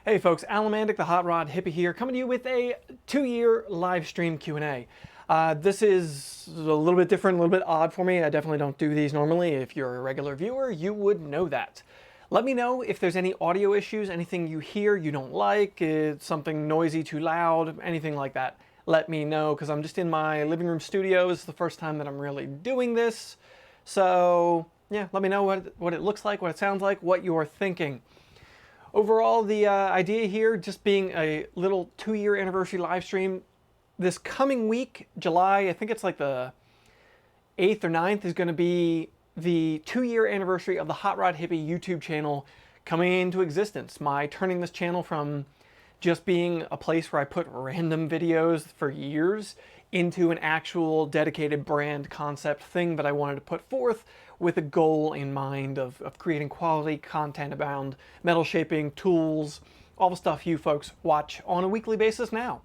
Hey folks, Alamandic, the Hot Rod Hippie here, coming to you with a 2-year live stream Q&A. This is a little bit different, a little bit odd for me. I definitely don't do these normally. If you're a regular viewer, you would know that. Let me know if there's any audio issues, anything you hear you don't like, it's something noisy, too loud, anything like that. Let me know, because I'm just in my living room studio. This is the first time that I'm really doing this. So yeah, let me know what it looks like, what it sounds like, what you're thinking. Overall, the idea here just being a little 2-year anniversary live stream. This coming week, July, I think it's like the 8th or 9th, is going to be the 2-year anniversary of the HotRodHippie YouTube channel coming into existence. My turning this channel from just being a place where I put random videos for years into an actual dedicated brand concept thing that I wanted to put forth with a goal in mind of creating quality content around metal shaping, tools, all the stuff you folks watch on a weekly basis now.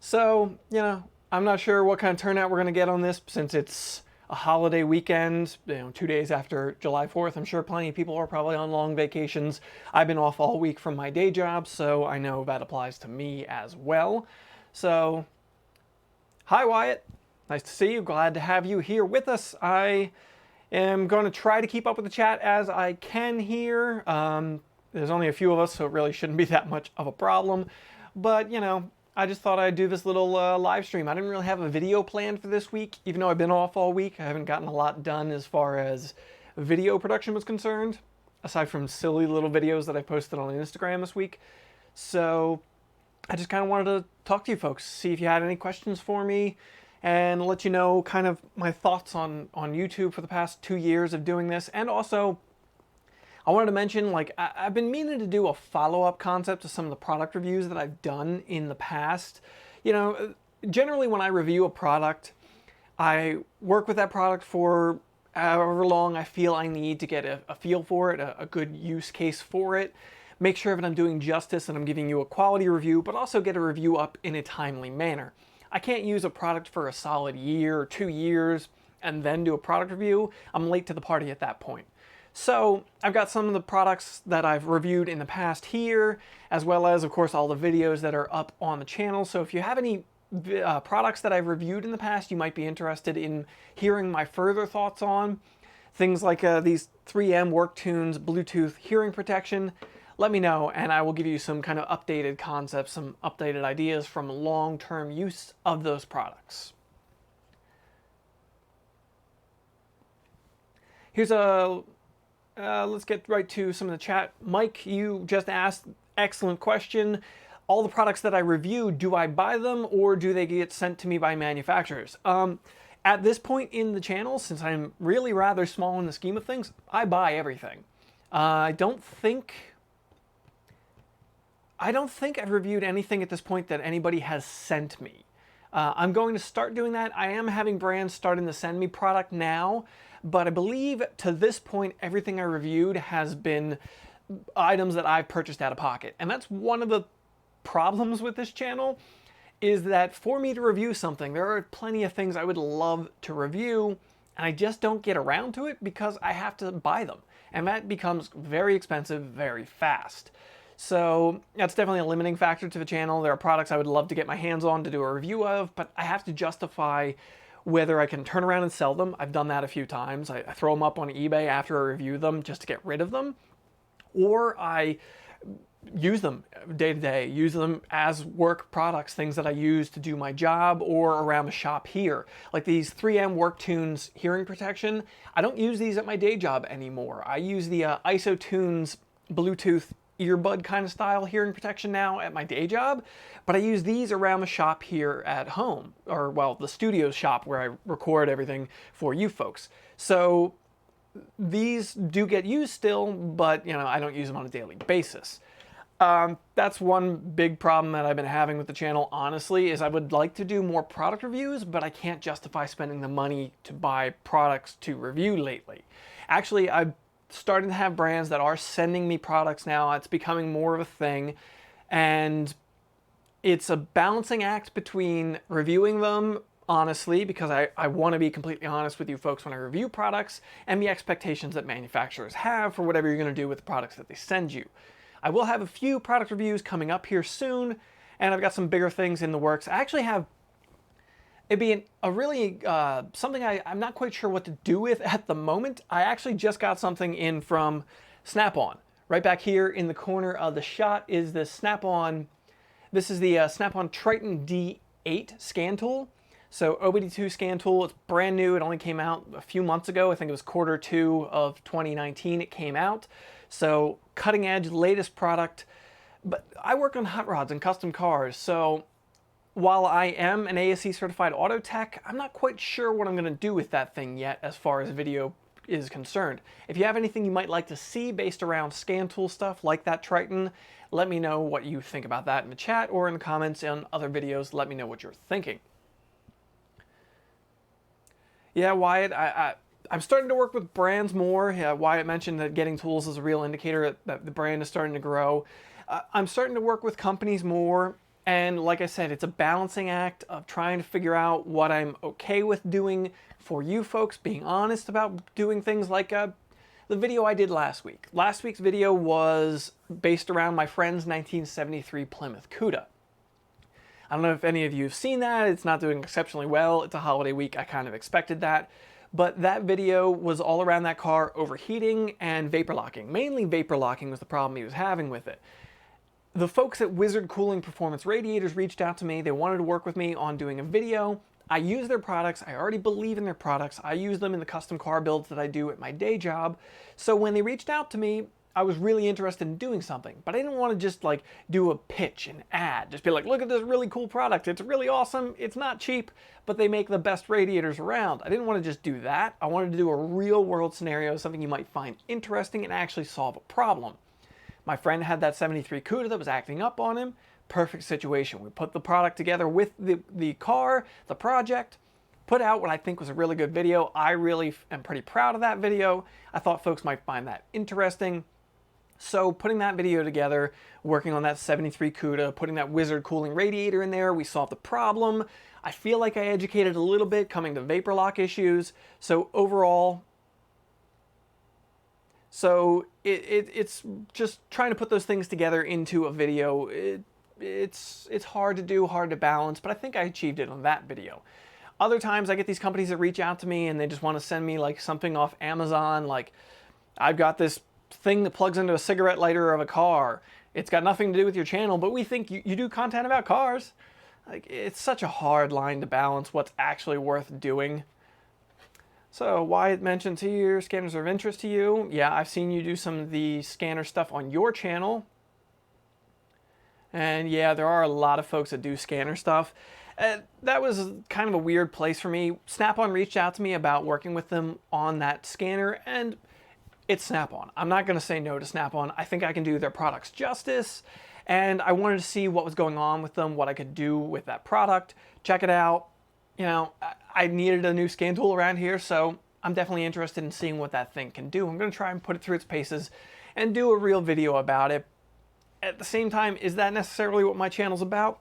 So, you know, I'm not sure what kind of turnout we're going to get on this since it's a holiday weekend, 2 days after July 4th. I'm sure plenty of people are probably on long vacations. I've been off all week from my day job, so I know that applies to me as well. So, hi Wyatt. Nice to see you. Glad to have you here with us. I am going to try to keep up with the chat as I can here. There's only a few of us, so it really shouldn't be that much of a problem. But, you know, I just thought I'd do this little live stream. I didn't really have a video planned for this week, even though I've been off all week. I haven't gotten a lot done as far as video production was concerned, aside from silly little videos that I posted on Instagram this week. So I just kind of wanted to talk to you folks, see if you had any questions for me, and let you know kind of my thoughts on YouTube for the past 2 years of doing this. And also, I wanted to mention, like, I've been meaning to do a follow-up concept to some of the product reviews that I've done in the past. You know, generally when I review a product, I work with that product for however long I feel I need to get a feel for it, a good use case for it, make sure that I'm doing justice and I'm giving you a quality review, but also get a review up in a timely manner. I can't use a product for a solid year or 2 years and then do a product review. I'm late to the party at that point. So I've got some of the products that I've reviewed in the past here, as well as, of course, all the videos that are up on the channel. So if you have any products that I've reviewed in the past you might be interested in hearing my further thoughts on, things like these 3M WorkTunes Bluetooth hearing protection, let me know and I will give you some kind of updated concepts, some updated ideas from long-term use of those products. Here's a, let's get right to some of the chat. Mike, you just asked, excellent question. All the products that I review, do I buy them or do they get sent to me by manufacturers? At this point in the channel, since I'm really rather small in the scheme of things, I buy everything. I don't think I've reviewed anything at this point that anybody has sent me. I'm going to start doing that. I am having brands starting to send me product now, but I believe to this point, everything I reviewed has been items that I've purchased out of pocket. And that's one of the problems with this channel, is that for me to review something, there are plenty of things I would love to review, and I just don't get around to it because I have to buy them. And that becomes very expensive very fast. So that's definitely a limiting factor to the channel. There are products I would love to get my hands on to do a review of, but I have to justify whether I can turn around and sell them. I've done that a few times. I throw them up on eBay after I review them just to get rid of them, or I use them day to day, use them as work products, things that I use to do my job or around the shop here. Like these 3M WorkTunes hearing protection. I don't use these at my day job anymore. I use the IsoTunes Bluetooth earbud kind of style hearing protection now at my day job, but I use these around the shop here at home, or well, the studio shop where I record everything for you folks. So these do get used still, but you know, I don't use them on a daily basis. That's one big problem that I've been having with the channel, honestly, is I would like to do more product reviews, but I can't justify spending the money to buy products to review lately. Actually, I've starting to have brands that are sending me products now. It's becoming more of a thing, and it's a balancing act between reviewing them honestly, because I want to be completely honest with you folks when I review products, and the expectations that manufacturers have for whatever you're going to do with the products that they send you. I will have a few product reviews coming up here soon, and I've got some bigger things in the works. I actually have, it'd be a really, something I'm not quite sure what to do with at the moment. I actually just got something in from SnapOn. Right back here in the corner of the shot is the SnapOn, this is the SnapOn Triton D8 scan tool. So OBD2 scan tool, it's brand new. It only came out a few months ago. I think it was Q2 of 2019 it came out. So cutting edge, latest product. But I work on hot rods and custom cars. So while I am an ASE certified auto tech, I'm not quite sure what I'm going to do with that thing yet as far as video is concerned. If you have anything you might like to see based around scan tool stuff like that Triton, let me know what you think about that in the chat or in the comments on other videos. Let me know what you're thinking. Yeah, Wyatt, I'm starting to work with brands more. Yeah, Wyatt mentioned that getting tools is a real indicator that the brand is starting to grow. I'm starting to work with companies more. And like I said, it's a balancing act of trying to figure out what I'm okay with doing for you folks, being honest about doing things like the video I did last week. Last week's video was based around my friend's 1973 Plymouth Cuda. I don't know if any of you have seen that. It's not doing exceptionally well. It's a holiday week. I kind of expected that. But that video was all around that car overheating and vapor locking. Mainly vapor locking was the problem he was having with it. The folks at Wizard Cooling Performance Radiators reached out to me. They wanted to work with me on doing a video. I use their products. I already believe in their products. I use them in the custom car builds that I do at my day job. So when they reached out to me, I was really interested in doing something, but I didn't want to just like do a pitch, an ad, just be like, look at this really cool product. It's really awesome. It's not cheap, but they make the best radiators around. I didn't want to just do that. I wanted to do a real world scenario, something you might find interesting and actually solve a problem. My friend had that 73 Cuda that was acting up on him. Perfect situation. We put the product together with the car, the project, put out what I think was a really good video. I really am pretty proud of that video. I thought folks might find that interesting. So putting that video together, working on that 73 Cuda, putting that Wizard cooling radiator in there, we solved the problem. I feel like I educated a little bit coming to vapor lock issues. So overall, it's just trying to put those things together into a video. It's hard to do, hard to balance, but I think I achieved it on that video. Other times I get these companies that reach out to me and they just want to send me like something off Amazon, like I've got this thing that plugs into a cigarette lighter of a car. It's got nothing to do with your channel, but we think you do content about cars. Like, it's such a hard line to balance what's actually worth doing. So Wyatt mentioned to you, scanners are of interest to you. Yeah, I've seen you do some of the scanner stuff on your channel. And yeah, there are a lot of folks that do scanner stuff. That was kind of a weird place for me. SnapOn reached out to me about working with them on that scanner, and it's SnapOn. I'm not going to say no to SnapOn. I think I can do their products justice, and I wanted to see what was going on with them, what I could do with that product, check it out. You know, I needed a new scan tool around here, so I'm definitely interested in seeing what that thing can do. I'm going to try and put it through its paces and do a real video about it. At the same time, is that necessarily what my channel's about?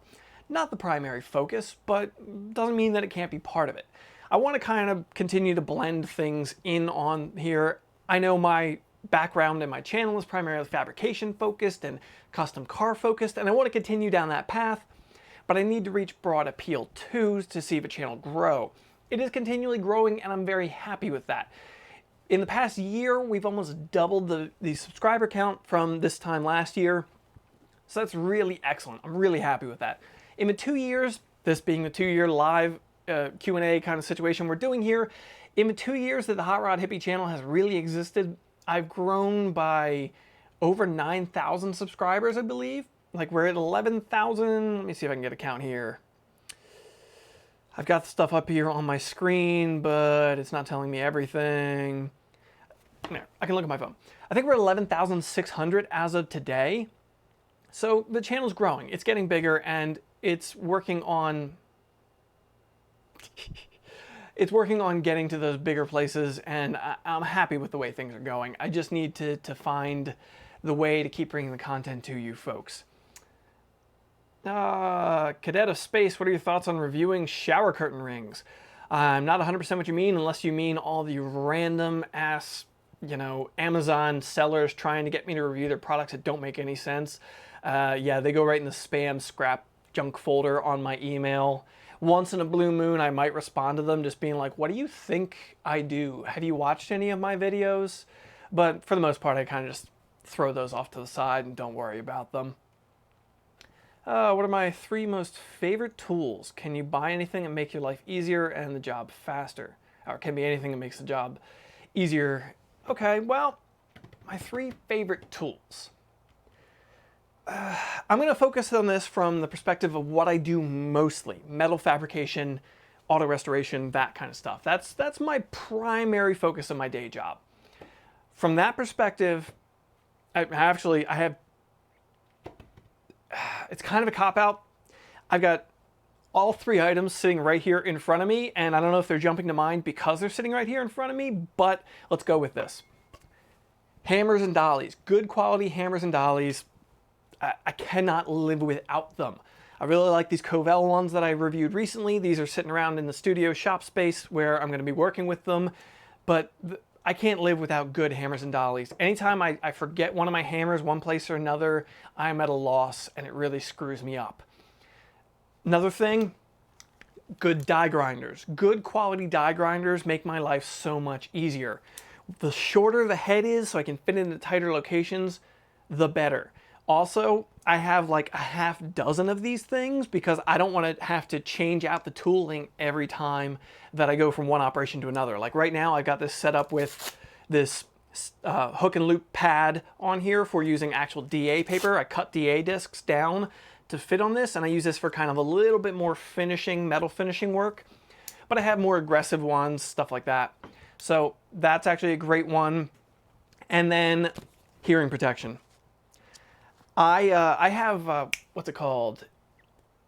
Not the primary focus, but doesn't mean that it can't be part of it. I want to kind of continue to blend things in on here. I know my background in my channel is primarily fabrication focused and custom car focused, and I want to continue down that path, but I need to reach broad appeal too to see the channel grow. It is continually growing, and I'm very happy with that. In the past year, we've almost doubled the subscriber count from this time last year, so that's really excellent. I'm really happy with that. In the 2 years, this being the 2-year live Q&A kind of situation we're doing here, in the 2 years that the HotRodHippie channel has really existed, I've grown by over 9,000 subscribers, I believe. Like, we're at 11,000. Let me see if I can get a count here. I've got stuff up here on my screen, but it's not telling me everything. There, I can look at my phone. I think we're at 11,600 as of today. So the channel's growing. It's getting bigger, and it's working on getting to those bigger places, and I'm happy with the way things are going. I just need to find the way to keep bringing the content to you folks. Cadet of Space, what are your thoughts on reviewing shower curtain rings? I'm not 100% what you mean, unless you mean all the random ass you know, Amazon sellers trying to get me to review their products that don't make any sense. Yeah, they go right in the spam scrap junk folder on my email. Once in a blue moon, I might respond to them just being like, what do you think I do? Have you watched any of my videos? But for the most part, I kind of just throw those off to the side and don't worry about them. What are my 3 most favorite tools? Can you buy anything and make your life easier and the job faster? Or can be anything that makes the job easier. Okay, well, my 3 favorite tools. I'm going to focus on this from the perspective of what I do mostly. Metal fabrication, auto restoration, that kind of stuff. That's my primary focus of my day job. From that perspective, I have, it's kind of a cop-out. I've got all 3 items sitting right here in front of me, and I don't know if they're jumping to mind because they're sitting right here in front of me, but let's go with this. Hammers and dollies, good quality hammers and dollies. I cannot live without them. I really like these Covell ones that I reviewed recently. These are sitting around in the studio shop space where I'm going to be working with them, but I can't live without good hammers and dollies. Anytime I forget one of my hammers one place or another, I'm at a loss and it really screws me up. Another thing, good die grinders. Good quality die grinders make my life so much easier. The shorter the head is so I can fit into tighter locations, the better. Also, I have like a half dozen of these things because I don't want to have to change out the tooling every time that I go from one operation to another. Like right now, I got this set up with this hook and loop pad on here for using actual DA paper. I cut DA discs down to fit on this, and I use this for kind of a little bit more finishing, metal finishing work. But I have more aggressive ones, stuff like that. So that's actually a great one. And then hearing protection. I have, what's it called?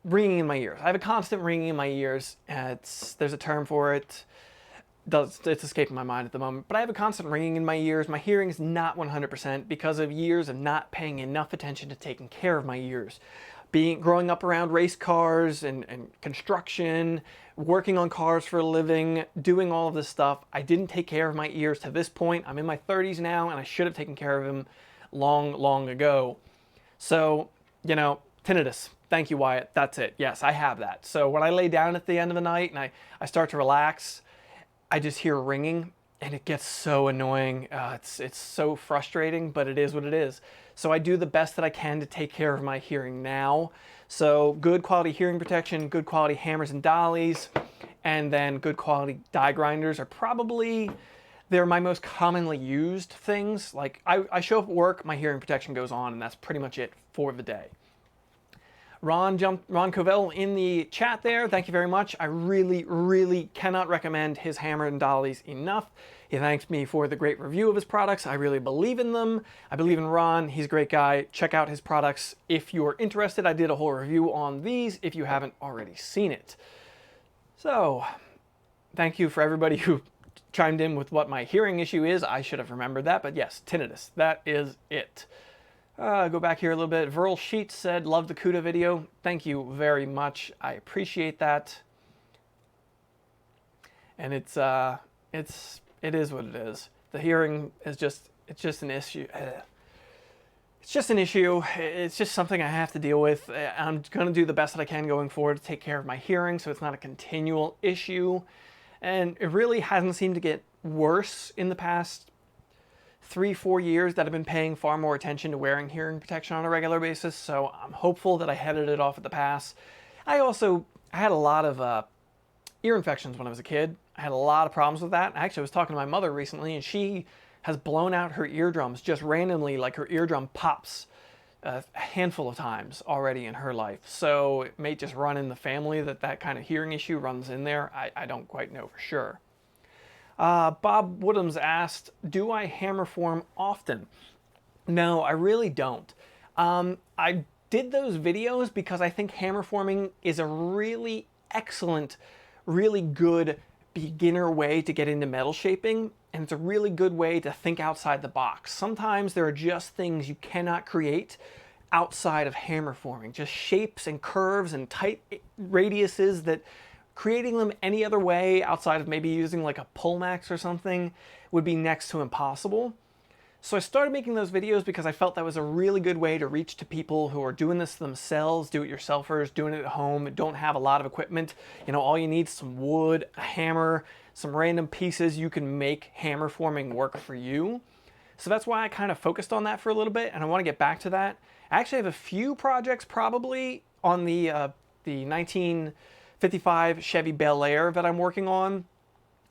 Ringing in my ears. I have a constant ringing in my ears. There's a term for it. It's escaping my mind at the moment. But I have a constant ringing in my ears. My hearing is not 100% because of years of not paying enough attention to taking care of my ears. Growing up around race cars and construction, working on cars for a living, doing all of this stuff, I didn't take care of my ears to this point. I'm in my 30s now, and I should have taken care of them long, long ago. So, you know, tinnitus. Thank you, Wyatt. That's it. Yes, I have that. So when I lay down at the end of the night and I start to relax, I just hear ringing and it gets so annoying. It's so frustrating, but it is what it is. So I do the best that I can to take care of my hearing now. So good quality hearing protection, good quality hammers and dollies, and then good quality die grinders are probably... They're my most commonly used things. Like I show up at work, my hearing protection goes on, and that's pretty much it for the day. Ron Covell in the chat there, thank you very much. I really, really cannot recommend his hammer and dollies enough. He thanks me for the great review of his products. I really believe in them. I believe in Ron. He's a great guy. Check out his products if you're interested. I did a whole review on these if you haven't already seen it. So, thank you for everybody who chimed in with what my hearing issue is. I should have remembered that, but yes, tinnitus. That is it. Go back here a little bit. Verl Sheets said, love the CUDA video. Thank you very much. I appreciate that. And it is what it is. The hearing is it's just an issue. It's just an issue. It's just something I have to deal with. I'm going to do the best that I can going forward to take care of my hearing so it's not a continual issue. And it really hasn't seemed to get worse in the past 3-4 years that I've been paying far more attention to wearing hearing protection on a regular basis. So I'm hopeful that I headed it off at the pass. I had a lot of ear infections when I was a kid. I had a lot of problems with that. Actually, I was talking to my mother recently, and she has blown out her eardrums just randomly, like her eardrum pops a handful of times already in her life. So it may just run in the family that kind of hearing issue runs in there. I don't quite know for sure. Bob Woodhams asked, do I hammer form often? No, I really don't. I did those videos because I think hammer forming is a really excellent, really good beginner way to get into metal shaping, and it's a really good way to think outside the box. Sometimes there are just things you cannot create outside of hammer forming, just shapes and curves and tight radiuses that creating them any other way outside of maybe using like a Pullmax or something would be next to impossible. So I started making those videos because I felt that was a really good way to reach to people who are doing this themselves, do-it-yourselfers, doing it at home, don't have a lot of equipment. You know, all you need is some wood, a hammer, some random pieces. You can make hammer forming work for you. So that's why I kind of focused on that for a little bit, and I want to get back to that. I actually have a few projects probably on the 1955 Chevy Bel Air that I'm working on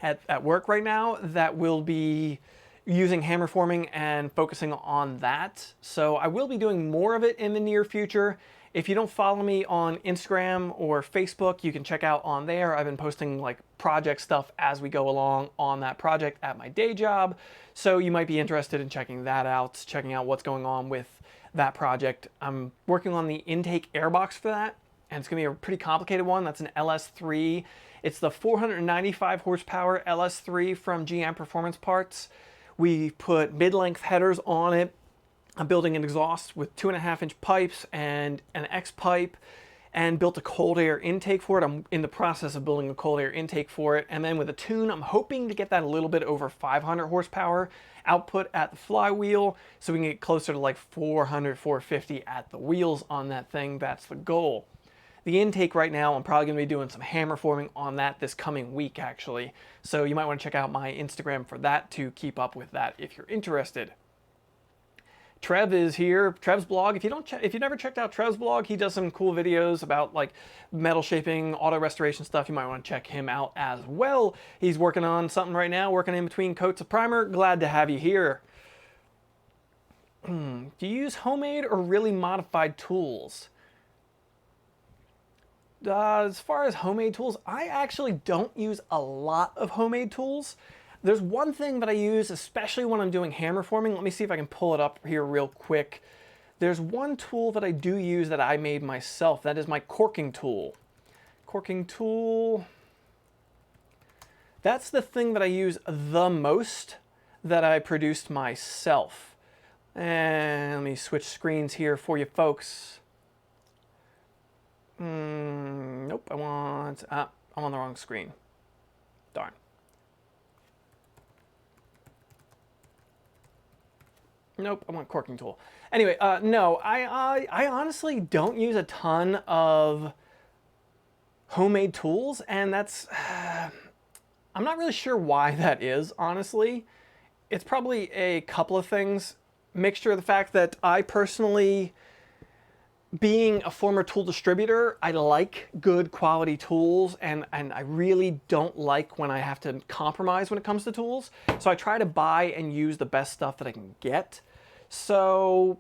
at work right now that will be using hammer forming and focusing on that. So I will be doing more of it in the near future. If you don't follow me on Instagram or Facebook, you can check out on there. I've been posting like project stuff as we go along on that project at my day job. So you might be interested in checking that out, checking out what's going on with that project. I'm working on the intake airbox for that, and it's gonna be a pretty complicated one. That's an LS3. It's the 495 horsepower LS3 from GM Performance Parts. We put mid-length headers on it. I'm building an exhaust with 2.5-inch pipes and an X pipe, and built a cold air intake for it. I'm in the process of building a cold air intake for it. And then with a tune, I'm hoping to get that a little bit over 500 horsepower output at the flywheel, so we can get closer to like 400, 450 at the wheels on that thing. That's the goal. The intake right now, I'm probably going to be doing some hammer forming on that this coming week, actually. So you might want to check out my Instagram for that to keep up with that if you're interested. Trev is here. Trev's blog. If you never checked out Trev's blog, he does some cool videos about like metal shaping, auto restoration stuff. You might want to check him out as well. He's working on something right now, working in between coats of primer. Glad to have you here. Do you use homemade or really modified tools? As far as homemade tools, I actually don't use a lot of homemade tools. There's one thing that I use, especially when I'm doing hammer forming. Let me see if I can pull it up here real quick. There's one tool that I do use that I made myself. That is my corking tool. Corking tool. That's the thing that I use the most that I produced myself. And let me switch screens here for you folks. Nope, I'm on the wrong screen. Darn. Nope, I want corking tool. Anyway, no, I honestly don't use a ton of homemade tools, and that's, I'm not really sure why that is, honestly. It's probably a couple of things. Mixture of the fact that I personally, being a former tool distributor, I like good quality tools, and I really don't like when I have to compromise when it comes to tools. So I try to buy and use the best stuff that I can get. So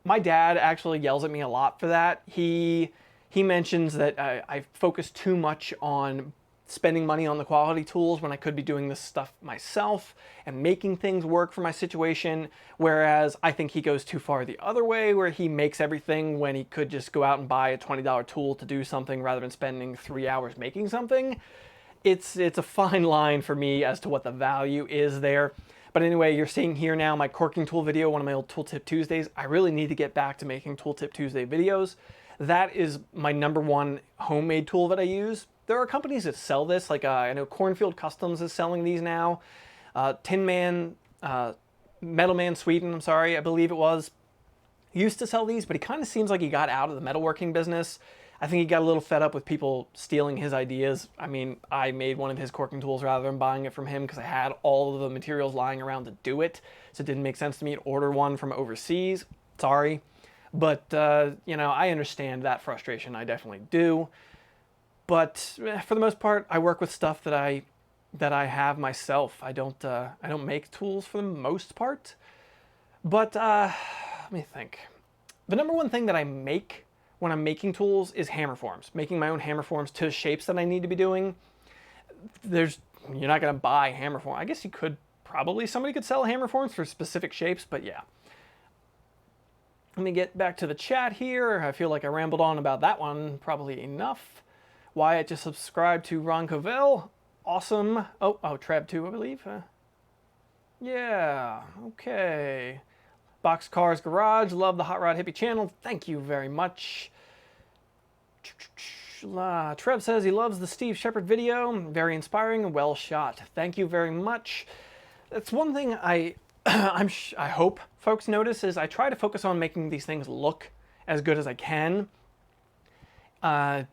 my dad actually yells at me a lot for that. He mentions that I focus too much on spending money on the quality tools when I could be doing this stuff myself and making things work for my situation, whereas I think he goes too far the other way, where he makes everything when he could just go out and buy a $20 tool to do something rather than spending 3 hours making something. It's a fine line for me as to what the value is there. But anyway, you're seeing here now my corking tool video, one of my old Tooltip Tuesdays. I really need to get back to making Tooltip Tuesday videos. That is my #1 homemade tool that I use. There are companies that sell this, like I know Cornfield Customs is selling these now. Tin Man, Metal Man Sweden, I'm sorry, I believe it was, used to sell these, but he kind of seems like he got out of the metalworking business. I think he got a little fed up with people stealing his ideas. I mean, I made one of his corking tools rather than buying it from him because I had all of the materials lying around to do it. So it didn't make sense to me to order one from overseas. Sorry. But, you know, I understand that frustration. I definitely do. But for the most part, I work with stuff that I have myself. I don't make tools for the most part. But let me think. The #1 thing that I make when I'm making tools is hammer forms. Making my own hammer forms to shapes that I need to be doing. You're not going to buy hammer form. I guess you could probably, somebody could sell hammer forms for specific shapes, but yeah. Let me get back to the chat here. I feel like I rambled on about that one probably enough. Wyatt just subscribed to Ron Covell. Awesome. Oh, Trev too, I believe. Yeah, okay. Boxcars Garage, love the Hot Rod Hippie channel. Thank you very much. Trev says he loves the Steve Shepard video. Very inspiring and well shot. Thank you very much. That's one thing I hope folks notice is I try to focus on making these things look as good as I can. At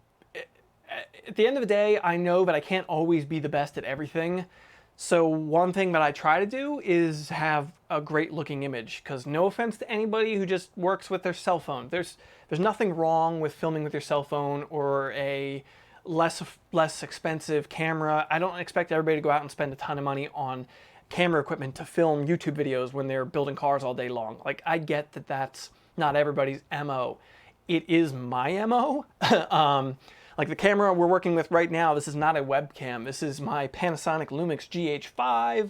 the end of the day, I know that I can't always be the best at everything. So one thing that I try to do is have a great looking image, because no offense to anybody who just works with their cell phone. There's nothing wrong with filming with your cell phone or a less expensive camera. I don't expect everybody to go out and spend a ton of money on camera equipment to film YouTube videos when they're building cars all day long. Like, I get that that's not everybody's MO. It is my MO. Like the camera we're working with right now, this is not a webcam. This is my Panasonic Lumix GH5.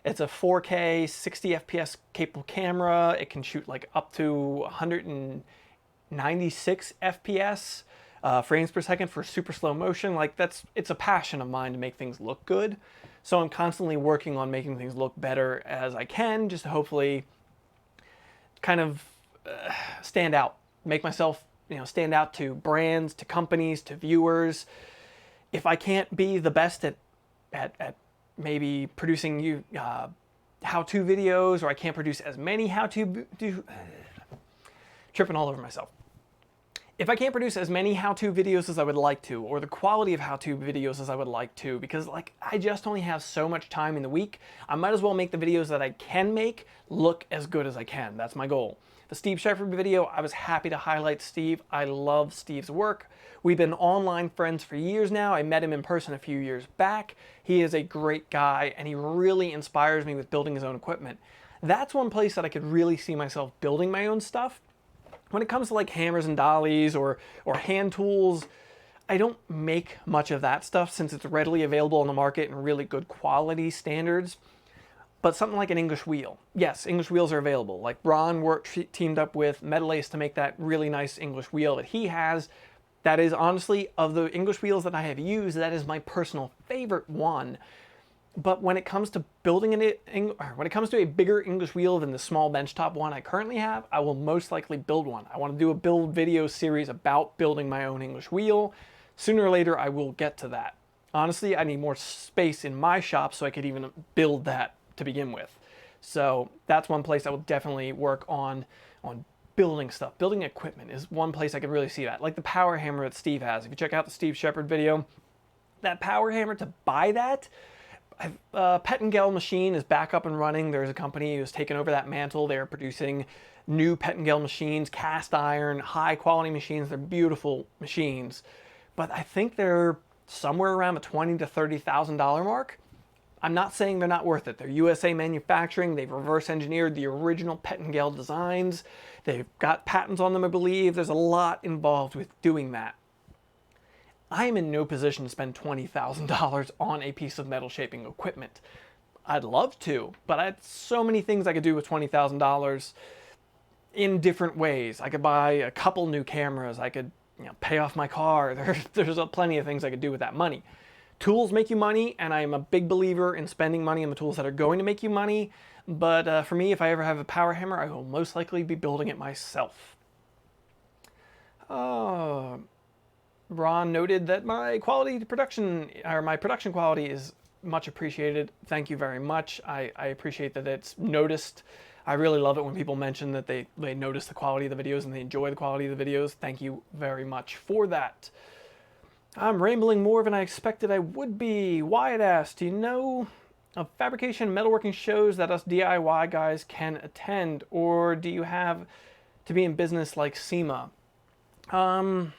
It's a 4K 60 FPS capable camera. It can shoot like up to 196 FPS frames per second for super slow motion. Like, it's a passion of mine to make things look good. So I'm constantly working on making things look better as I can, just to hopefully kind of stand out, make myself, stand out to brands, to companies, to viewers. If I can't be the best at maybe producing how-to videos, or I can't produce as many tripping all over myself. If I can't produce as many how-to videos as I would like to, or the quality of how-to videos as I would like to, because I just only have so much time in the week, I might as well make the videos that I can make look as good as I can. That's my goal. The Steve Shepard video, I was happy to highlight Steve. I love Steve's work. We've been online friends for years now. I met him in person a few years back. He is a great guy, and he really inspires me with building his own equipment. That's one place that I could really see myself building my own stuff. When it comes to like hammers and dollies or hand tools, I don't make much of that stuff since it's readily available on the market in really good quality standards. But something like an English wheel. Yes, English wheels are available. Like Ron teamed up with Metal Ace to make that really nice English wheel that he has. That is honestly, of the English wheels that I have used, that is my personal favorite one. But when it comes to building when it comes to a bigger English wheel than the small benchtop one I currently have, I will most likely build one. I want to do a build video series about building my own English wheel. Sooner or later, I will get to that. Honestly, I need more space in my shop so I could even build that to begin with. So that's one place I will definitely work on building stuff. Building equipment is one place I could really see that. Like the power hammer that Steve has. If you check out the Steve Shepard video, that power hammer, to buy that, Pettingell machine is back up and running. There's a company who's taken over that mantle. They're producing new Pettingell machines, cast iron, high quality machines. They're beautiful machines, but I think they're somewhere around the $20,000 to $30,000 mark. I'm not saying they're not worth it. They're USA manufacturing. They've reverse engineered the original Pettingell designs. They've got patents on them, I believe. There's a lot involved with doing that. I am in no position to spend $20,000 on a piece of metal shaping equipment. I'd love to, but I have so many things I could do with $20,000 in different ways. I could buy a couple new cameras. I could pay off my car. There's plenty of things I could do with that money. Tools make you money, and I am a big believer in spending money on the tools that are going to make you money. But for me, if I ever have a power hammer, I will most likely be building it myself. Ron noted that my production quality is much appreciated. Thank you very much. I appreciate that it's noticed. I really love it when people mention that they notice the quality of the videos and they enjoy the quality of the videos. Thank you very much for that. I'm rambling more than I expected I would be. Wyatt asked, do you know of fabrication and metalworking shows that us DIY guys can attend, or do you have to be in business like SEMA? Trying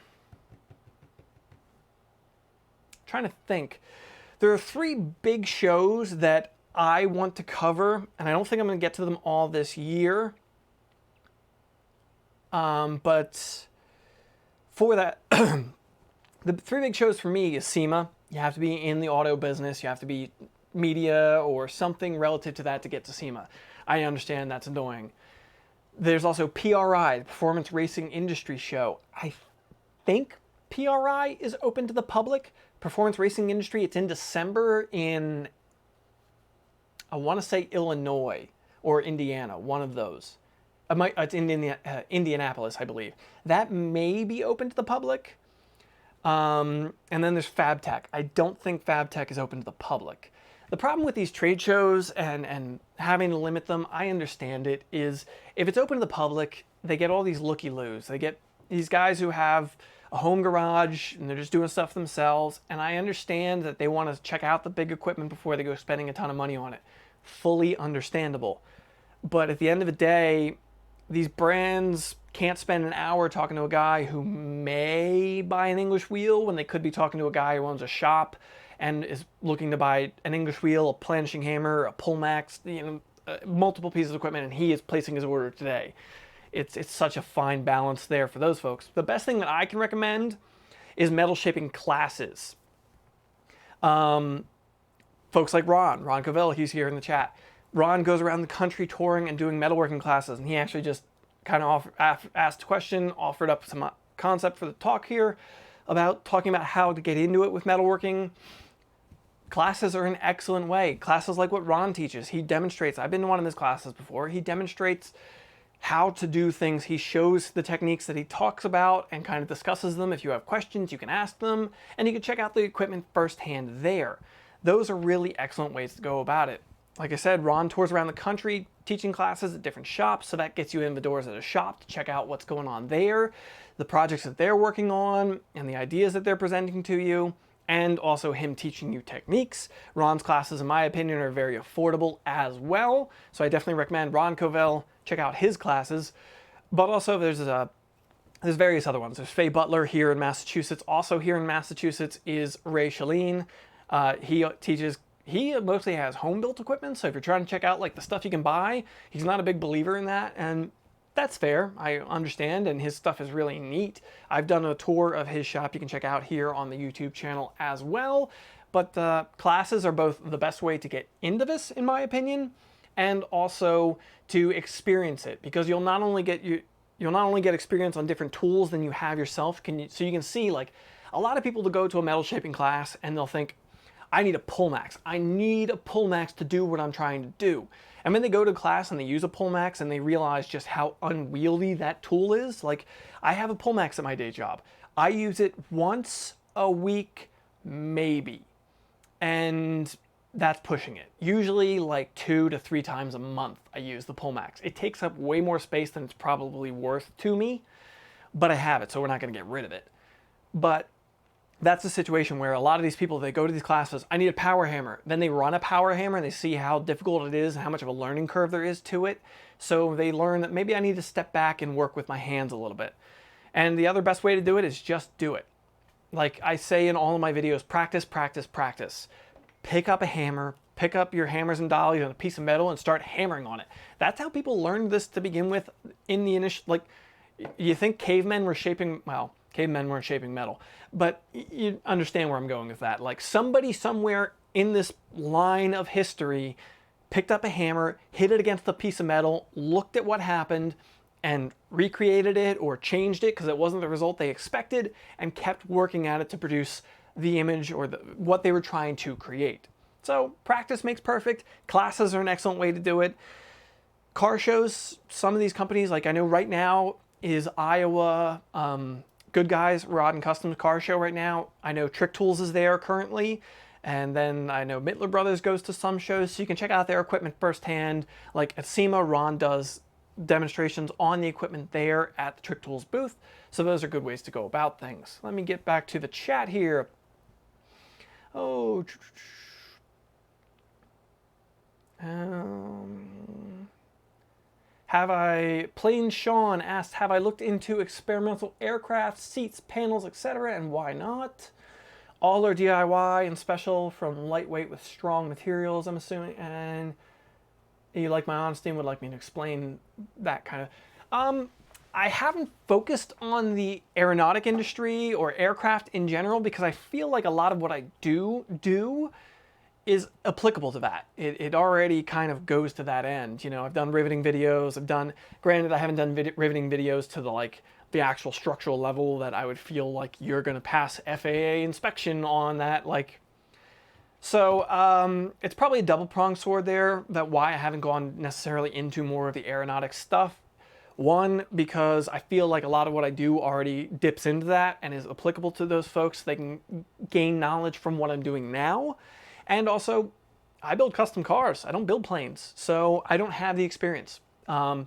to think. There are 3 big shows that I want to cover, and I don't think I'm going to get to them all this year. But for that, the 3 big shows for me is SEMA. You have to be in the auto business. You have to be media or something relative to that to get to SEMA. I understand that's annoying. There's also PRI, the Performance Racing Industry Show. I think PRI is open to the public. Performance Racing Industry, it's in December in, I want to say Illinois or Indiana, one of those. It's in Indianapolis, I believe. That may be open to the public. And then there's FabTech. I don't think FabTech is open to the public. The problem with these trade shows and having to limit them, I understand it, is if it's open to the public, they get all these looky-loos. They get these guys who have a home garage and they're just doing stuff themselves. And I understand that they want to check out the big equipment before they go spending a ton of money on it. Fully understandable. But at the end of the day, these brands can't spend an hour talking to a guy who may buy an English wheel when they could be talking to a guy who owns a shop and is looking to buy an English wheel, a planishing hammer, a pull max, multiple pieces of equipment, and he is placing his order today. It's such a fine balance there for those folks. The best thing that I can recommend is metal shaping classes. Folks like Ron Covell, he's here in the chat. Ron goes around the country touring and doing metalworking classes, and he actually just kind of asked a question, offered up some concept for the talk here about talking about how to get into it with metalworking. Classes are an excellent way. Classes like what Ron teaches, he demonstrates. I've been to one of his classes before. He demonstrates how to do things. He shows the techniques that he talks about and kind of discusses them. If you have questions, you can ask them, and you can check out the equipment firsthand there. Those are really excellent ways to go about it. Like I said, Ron tours around the country teaching classes at different shops, so that gets you in the doors at a shop to check out what's going on there, the projects that they're working on, and the ideas that they're presenting to you, and also him teaching you techniques. Ron's classes, in my opinion, are very affordable as well, so I definitely recommend Ron Covell. Check out his classes. But also there's various other ones. There's Faye Butler here in Massachusetts. Also here in Massachusetts is Ray Shalene. He mostly has home-built equipment, so if you're trying to check out like the stuff you can buy, he's not a big believer in that, and that's fair. I understand, and his stuff is really neat. I've done a tour of his shop you can check out here on the YouTube channel as well, but classes are both the best way to get into this, in my opinion, and also to experience it, because you'll not only get experience on different tools than you have yourself, so you can see, like, a lot of people to go to a metal shaping class and they'll think, I need a pull max. I need a pull max to do what I'm trying to do. And when they go to class and they use a pull max and they realize just how unwieldy that tool is, like, I have a pull max at my day job. I use it once a week, maybe. And that's pushing it. Usually like 2 to 3 times a month I use the pull max. It takes up way more space than it's probably worth to me, but I have it, so we're not gonna get rid of it. But that's a situation where a lot of these people, they go to these classes, I need a power hammer. Then they run a power hammer and they see how difficult it is and how much of a learning curve there is to it. So they learn that maybe I need to step back and work with my hands a little bit. And the other best way to do it is just do it. Like I say in all of my videos, practice, practice, practice. Pick up a hammer, pick up your hammers and dollies on a piece of metal and start hammering on it. That's how people learned this to begin with in the initial, like, you think cavemen were shaping, well, cavemen weren't shaping metal, but you understand where I'm going with that. Like somebody somewhere in this line of history picked up a hammer, hit it against a piece of metal, looked at what happened, and recreated it or changed it because it wasn't the result they expected, and kept working at it to produce the image or what they were trying to create. So practice makes perfect. Classes are an excellent way to do it. Car shows, some of these companies, like I know right now is Iowa, Good Guys Rod and Customs car show right now. I know Trick Tools is there currently. And then I know Mittler Brothers goes to some shows, so you can check out their equipment firsthand. Like at SEMA, Ron does demonstrations on the equipment there at the Trick Tools booth. So those are good ways to go about things. Let me get back to the chat here. Oh, Plain Sean asked, have I looked into experimental aircraft, seats, panels, etc., and why not? All are DIY and special from lightweight with strong materials, I'm assuming, and you like my honesty and would like me to explain that kind of... I haven't focused on the aeronautic industry or aircraft in general because I feel like a lot of what I do is applicable to that. It already kind of goes to that end. You know, I've done riveting videos. Granted, I haven't done riveting videos to the actual structural level that I would feel like you're going to pass FAA inspection on that. So it's probably a double-pronged sword there, that why I haven't gone necessarily into more of the aeronautic stuff. One, because I feel like a lot of what I do already dips into that and is applicable to those folks. They can gain knowledge from what I'm doing now. And also, I build custom cars. I don't build planes, so I don't have the experience. I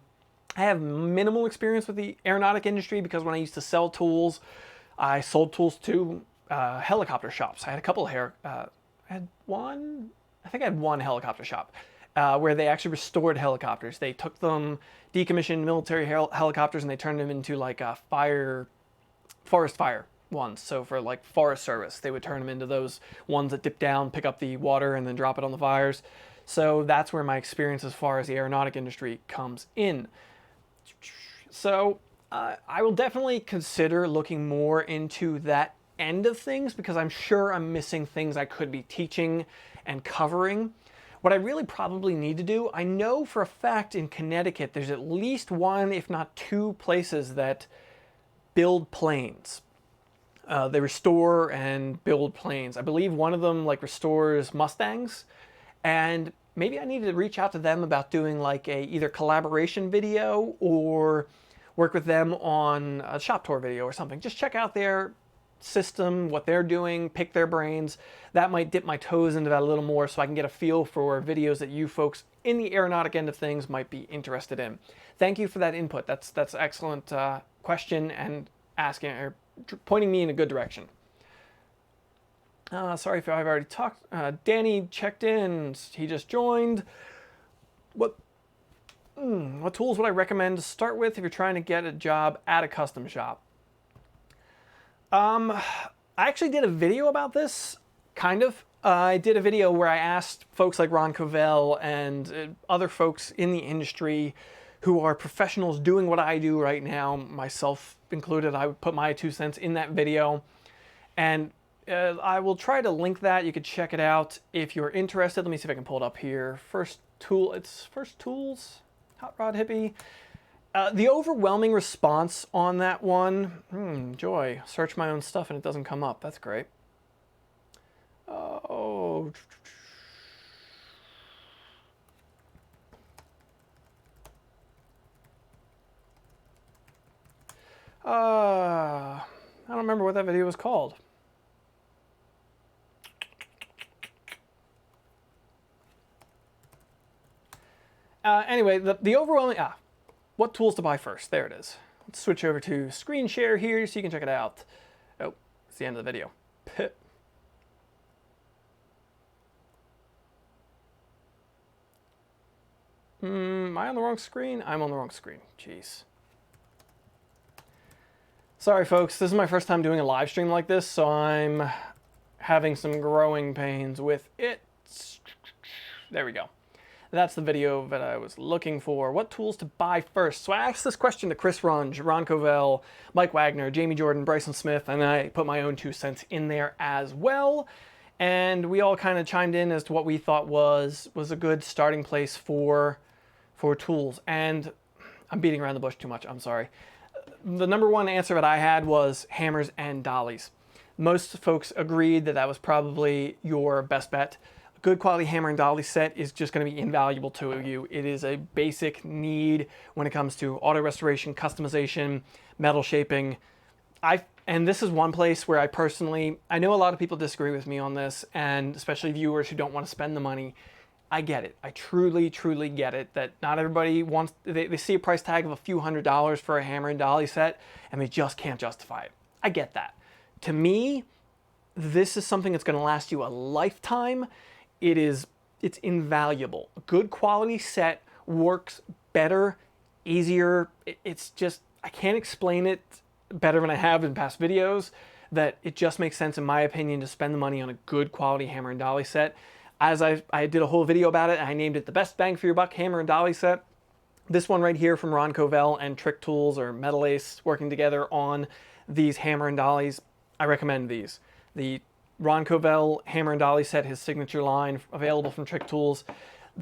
have minimal experience with the aeronautic industry because when I used to sell tools, I sold tools to helicopter shops. I had a couple of I had one, I think I had one helicopter shop where they actually restored helicopters. They took them, decommissioned military helicopters, and they turned them into like forest fire ones. So for like Forest Service, they would turn them into those ones that dip down, pick up the water, and then drop it on the fires. So that's where my experience as far as the aeronautic industry comes in. So I will definitely consider looking more into that end of things because I'm sure I'm missing things I could be teaching and covering. What I really probably need to do, I know for a fact in Connecticut there's at least one, if not two places that build planes. They restore and build planes. I believe one of them like restores Mustangs, and maybe I need to reach out to them about doing like a either collaboration video or work with them on a shop tour video or something. Just check out their system, what they're doing, pick their brains. That might dip my toes into that a little more so I can get a feel for videos that you folks in the aeronautic end of things might be interested in. Thank you for that input. That's excellent question and asking or pointing me in a good direction. Sorry if I've already talked. Danny checked in. He just joined. What tools would I recommend to start with if you're trying to get a job at a custom shop? I actually did a video about this, kind of. I did a video where I asked folks like Ron Covell and other folks in the industry who are professionals doing what I do right now, myself included. I would put my 2 cents in that video. And I will try to link that. You could check it out if you're interested. Let me see if I can pull it up here. First Tools, HotRodHippie. The overwhelming response on that one, joy, search my own stuff and it doesn't come up. That's great. Oh. I don't remember what that video was called. Anyway, the overwhelming, what tools to buy first? There it is. Let's switch over to screen share here so you can check it out. Oh, it's the end of the video. Am I on the wrong screen? I'm on the wrong screen. Jeez. Sorry, folks. This is my first time doing a live stream like this, so I'm having some growing pains with it. There we go. That's the video that I was looking for. What tools to buy first? So I asked this question to Chris Runge, Ron Covell, Mike Wagner, Jamie Jordan, Bryson Smith, and I put my own 2 cents in there as well. And we all kind of chimed in as to what we thought was a good starting place for tools. And I'm beating around the bush too much, I'm sorry. The number one answer that I had was hammers and dollies. Most folks agreed that that was probably your best bet. A good quality hammer and dolly set is just going to be invaluable to you. It is a basic need when it comes to auto restoration, customization, metal shaping. And this is one place where I know a lot of people disagree with me on this, and especially viewers who don't want to spend the money. I get it. I truly, truly get it that not everybody wants, they see a price tag of a few $100s for a hammer and dolly set and they just can't justify it. I get that. To me, this is something that's going to last you a lifetime. It's invaluable. A good quality set works better, easier. It's just, I can't explain it better than I have in past videos, that it just makes sense in my opinion to spend the money on a good quality hammer and dolly set. As I did a whole video about it, and I named it the best bang for your buck hammer and dolly set. This one right here from Ron Covell and Trick Tools or Metal Ace working together on these hammer and dollies. I recommend these. The Ron Covell hammer and dolly set, his signature line, available from Trick Tools.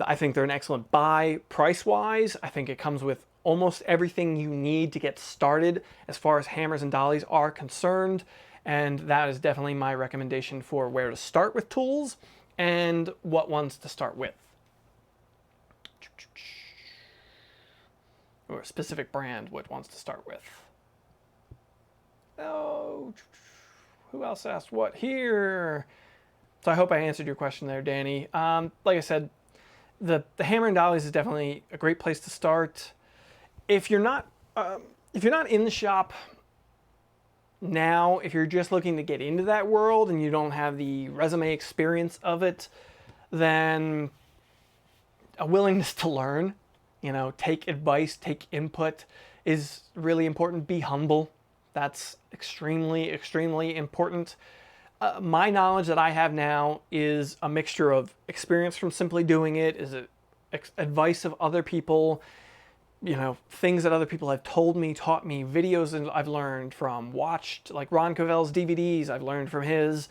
I think they're an excellent buy. Price-wise, I think it comes with almost everything you need to get started as far as hammers and dollies are concerned. And that is definitely my recommendation for where to start with tools and what ones to start with. or a specific brand wood wants to start with. Oh, who else asked what here? So I hope I answered your question there, Danny. Like I said, the hammer and dollies is definitely a great place to start. If you're not in the shop now, if you're just looking to get into that world and you don't have the resume experience of it, then a willingness to learn, take advice, take input is really important. Be humble. That's extremely, extremely important. My knowledge that I have now is a mixture of experience from simply doing it, is it advice of other people, things that other people have told me, taught me, videos that I've learned from, watched, like Ron Covell's DVDs, I've learned from his.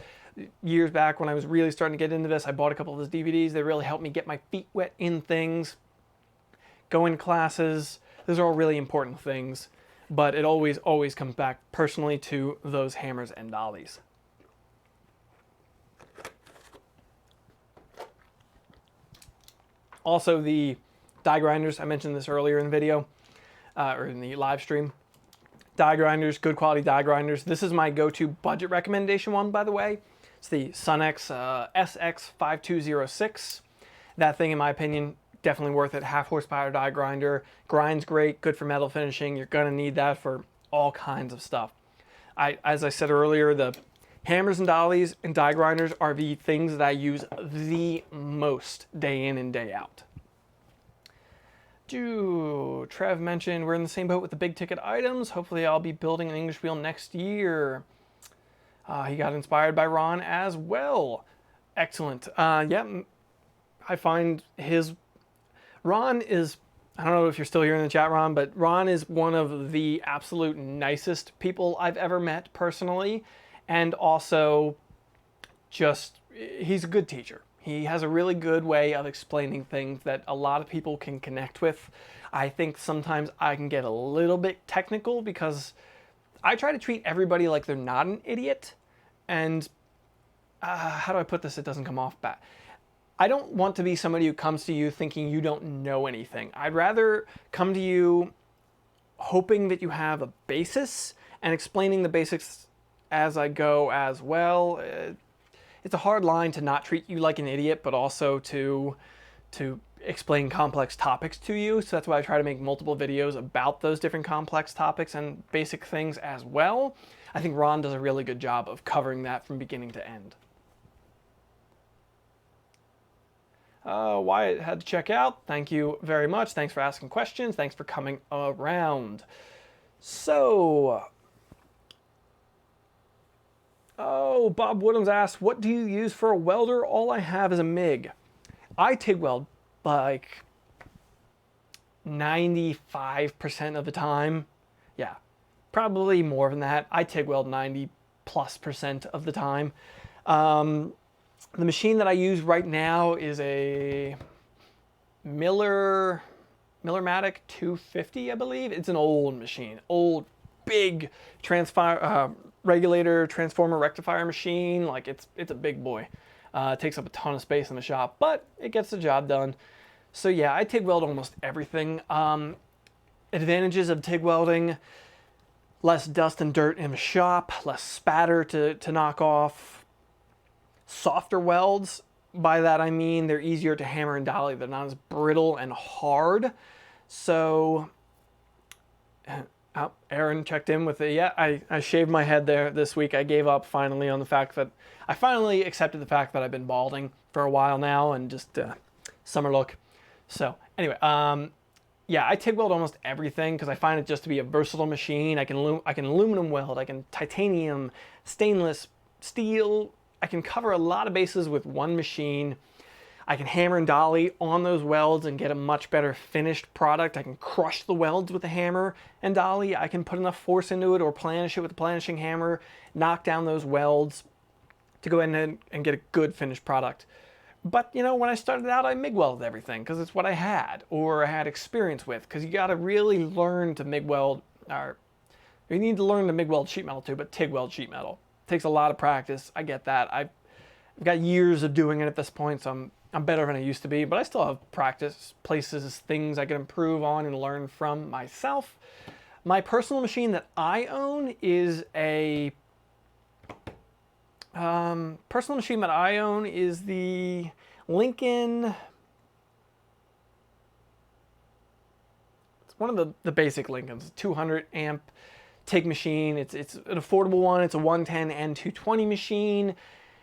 Years back when I was really starting to get into this, I bought a couple of his DVDs. They really helped me get my feet wet in things, go in classes. Those are all really important things, but it always comes back personally to those hammers and dollies. Also, the die grinders, I mentioned this earlier in the video, or in the live stream. Die grinders, good quality die grinders. This is my go-to budget recommendation one, by the way. It's the Sunex SX5206. That thing, in my opinion, definitely worth it. Half horsepower die grinder, grinds great, good for metal finishing. You're gonna need that for all kinds of stuff. As I said earlier, the hammers and dollies and die grinders are the things that I use the most day in and day out. Trev mentioned we're in the same boat with the big ticket items. Hopefully I'll be building an English wheel next year. He got inspired by Ron as well. Excellent. Yeah, I find Ron is, I don't know if you're still here in the chat, Ron, but Ron is one of the absolute nicest people I've ever met personally. And also he's a good teacher. He has a really good way of explaining things that a lot of people can connect with. I think sometimes I can get a little bit technical because I try to treat everybody like they're not an idiot. And how do I put this? It doesn't come off bad. I don't want to be somebody who comes to you thinking you don't know anything. I'd rather come to you hoping that you have a basis and explaining the basics as I go as well. It's a hard line to not treat you like an idiot, but also to explain complex topics to you. So that's why I try to make multiple videos about those different complex topics and basic things as well. I think Ron does a really good job of covering that from beginning to end. Wyatt had to check out. Thank you very much. Thanks for asking questions. Thanks for coming around. So, Bob Woodhams asked, what do you use for a welder? All I have is a MIG. I TIG weld like 95% of the time. Yeah, probably more than that. I TIG weld 90+% of the time. The machine that I use right now is a Millermatic 250, I believe. It's an old machine, old, big regulator, transformer, rectifier machine. Like it's a big boy. It takes up a ton of space in the shop, but it gets the job done. So yeah, I TIG weld almost everything. Advantages of TIG welding: less dust and dirt in the shop, less spatter to knock off. Softer welds, by that I mean they're easier to hammer and dolly. They're not as brittle and hard. So, Aaron checked in with it. Yeah, I shaved my head there this week. I gave up finally on the fact that, I finally accepted the fact that I've been balding for a while now and just summer look. So anyway, yeah, I TIG weld almost everything because I find it just to be a versatile machine. I can aluminum weld, I can titanium, stainless, steel. I can cover a lot of bases with one machine. I can hammer and dolly on those welds and get a much better finished product. I can crush the welds with a hammer and dolly. I can put enough force into it or planish it with a planishing hammer, knock down those welds to go ahead and get a good finished product. But, when I started out, I MIG welded everything because it's what I had or I had experience with, because you got to really learn to MIG weld, or you need to learn to MIG weld sheet metal too, but TIG weld sheet metal. Takes a lot of practice. I get that. I've got years of doing it at this point, so I'm better than I used to be, but I still have practice, places, things I can improve on and learn from myself. My personal machine that I own is a the Lincoln. It's one of the basic Lincolns, 200 amp TIG machine. It's an affordable one. It's a 110 and 220 machine.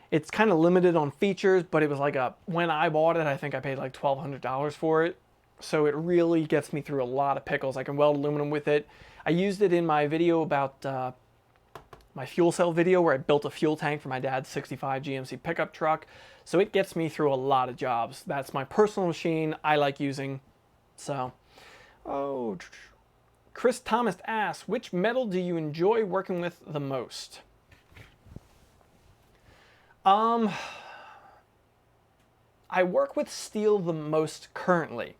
It's kind of limited on features, but it was like when I bought it, I think I paid like $1,200 for it. So it really gets me through a lot of pickles. I can weld aluminum with it. I used it in my video about my fuel cell video where I built a fuel tank for my dad's 65 GMC pickup truck. So it gets me through a lot of jobs. That's my personal machine I like using. So, Chris Thomas asks, which metal do you enjoy working with the most? I work with steel the most currently,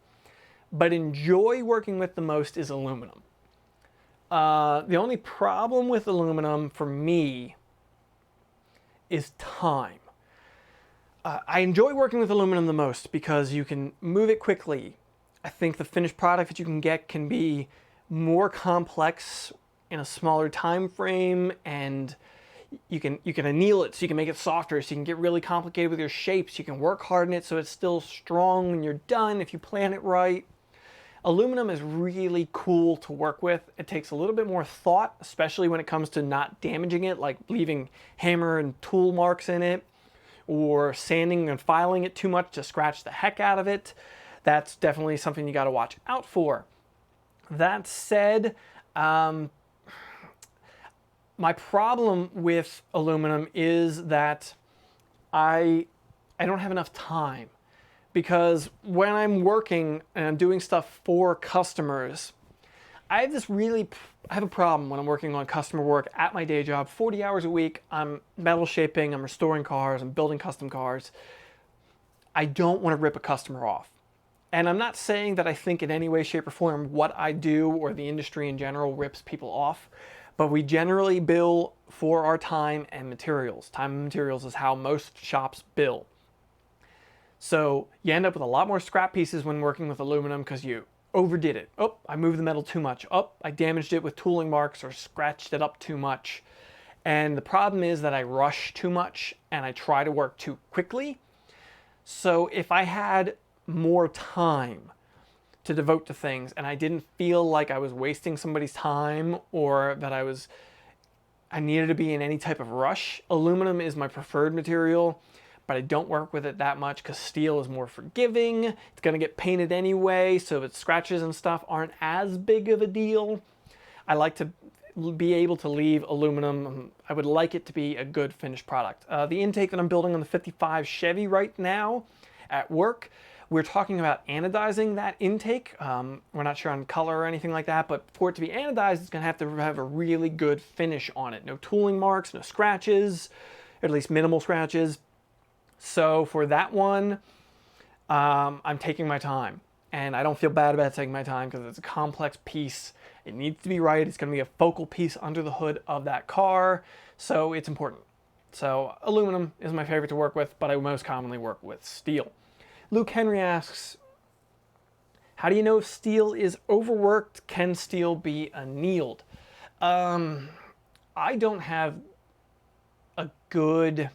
but enjoy working with the most is aluminum. The only problem with aluminum for me is time. I enjoy working with aluminum the most because you can move it quickly. I think the finished product that you can get can be more complex in a smaller time frame, and you can anneal it so you can make it softer, so you can get really complicated with your shapes. You can work hard in it so it's still strong when you're done if you plan it right. Aluminum is really cool to work with. It takes a little bit more thought, especially when it comes to not damaging it, like leaving hammer and tool marks in it, or sanding and filing it too much to scratch the heck out of it. That's definitely something you got to watch out for. That said, my problem with aluminum is that I don't have enough time, because when I'm working and I'm doing stuff for customers, I have a problem when I'm working on customer work at my day job, 40 hours a week. I'm metal shaping, I'm restoring cars, I'm building custom cars. I don't want to rip a customer off. And I'm not saying that I think in any way, shape, or form what I do or the industry in general rips people off, but we generally bill for our time and materials. Time and materials is how most shops bill. So you end up with a lot more scrap pieces when working with aluminum because you overdid it. Oh, I moved the metal too much. Oh, I damaged it with tooling marks or scratched it up too much. And the problem is that I rush too much and I try to work too quickly. So if I had more time to devote to things and I didn't feel like I was wasting somebody's time or that I needed to be in any type of rush, aluminum is my preferred material, but I don't work with it that much because steel is more forgiving. It's going to get painted anyway, so its scratches and stuff aren't as big of a deal. I like to be able to leave aluminum. I would like it to be a good finished product. The intake that I'm building on the 55 Chevy right now at work, we're talking about anodizing that intake. We're not sure on color or anything like that, but for it to be anodized, it's going to have a really good finish on it. No tooling marks, no scratches, or at least minimal scratches. So for that one, I'm taking my time. And I don't feel bad about taking my time because it's a complex piece. It needs to be right. It's going to be a focal piece under the hood of that car. So it's important. So aluminum is my favorite to work with, but I most commonly work with steel. Luke Henry asks, how do you know if steel is overworked? Can steel be annealed? I don't have a good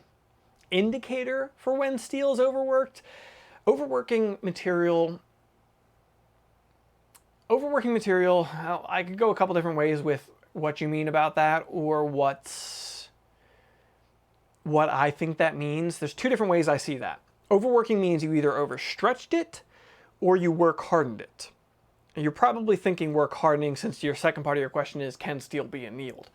indicator for when steel is overworked. Overworking material, I could go a couple different ways with what you mean about that or what I think that means. There's two different ways I see that. Overworking means you either overstretched it or you work hardened it. And you're probably thinking work hardening since your second part of your question is, can steel be annealed?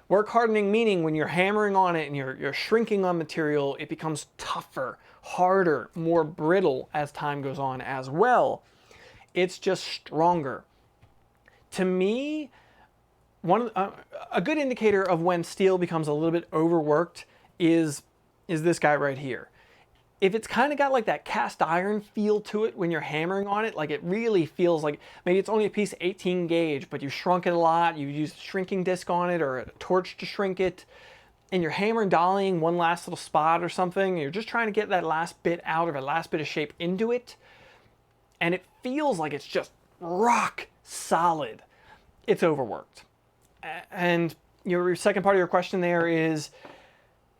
Work hardening meaning when you're hammering on it and you're shrinking on material, it becomes tougher, harder, more brittle as time goes on as well. It's just stronger. To me, a good indicator of when steel becomes a little bit overworked is this guy right here. If it's kind of got like that cast iron feel to it when you're hammering on it, like it really feels like maybe it's only a piece of 18 gauge, but you shrunk it a lot, you used a shrinking disc on it or a torch to shrink it, and you're hammer and dollying one last little spot or something, you're just trying to get that last bit out or that last bit of shape into it, and it feels like it's just rock solid, it's overworked. And your second part of your question there is,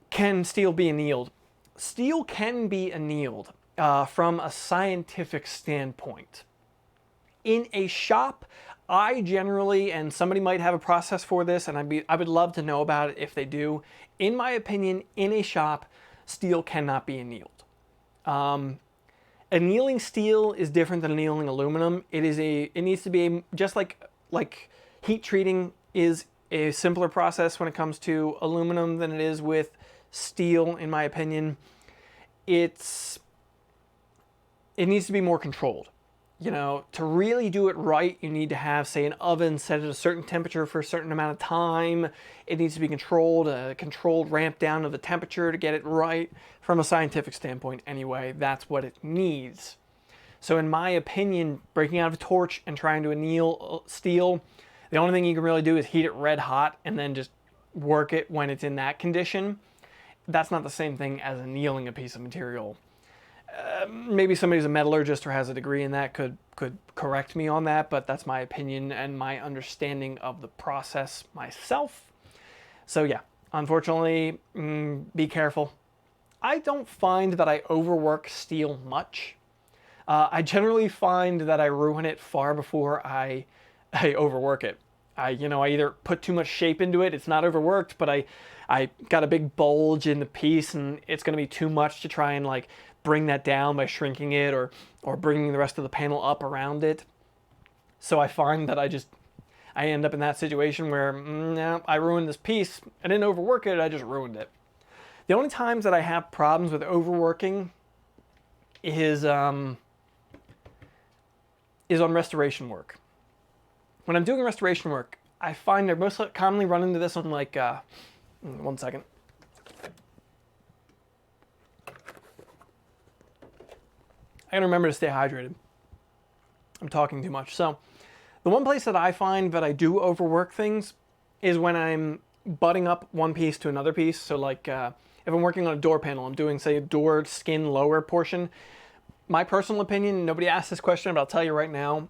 can steel be annealed? Steel can be annealed from a scientific standpoint. In a shop, I generally, and somebody might have a process for this, and I would love to know about it if they do. In my opinion, in a shop, steel cannot be annealed. Annealing steel is different than annealing aluminum. It needs to be just like heat treating is a simpler process when it comes to aluminum than it is with steel, in my opinion. It needs to be more controlled. You know, to really do it right, you need to have, say, an oven set at a certain temperature for a certain amount of time. It needs to be controlled, a controlled ramp down of the temperature to get it right. From a scientific standpoint, anyway, that's what it needs. So in my opinion, breaking out of a torch and trying to anneal steel, the only thing you can really do is heat it red hot and then just work it when it's in that condition. That's not the same thing as annealing a piece of material. Maybe somebody who's a metallurgist or has a degree in that could correct me on that, but that's my opinion and my understanding of the process myself. So yeah, unfortunately, be careful. I don't find that I overwork steel much. I generally find that I ruin it far before I overwork it. I either put too much shape into it, it's not overworked, but I got a big bulge in the piece and it's going to be too much to try and like bring that down by shrinking it or bringing the rest of the panel up around it. So I find that I end up in that situation where, no, I ruined this piece. I didn't overwork it, I just ruined it. The only times that I have problems with overworking is on restoration work. When I'm doing restoration work, I find I most commonly run into this on like, 1 second. I gotta remember to stay hydrated. I'm talking too much. So the one place that I find that I do overwork things is when I'm butting up one piece to another piece. So like if I'm working on a door panel, I'm doing, say, a door skin lower portion. My personal opinion, nobody asked this question, but I'll tell you right now,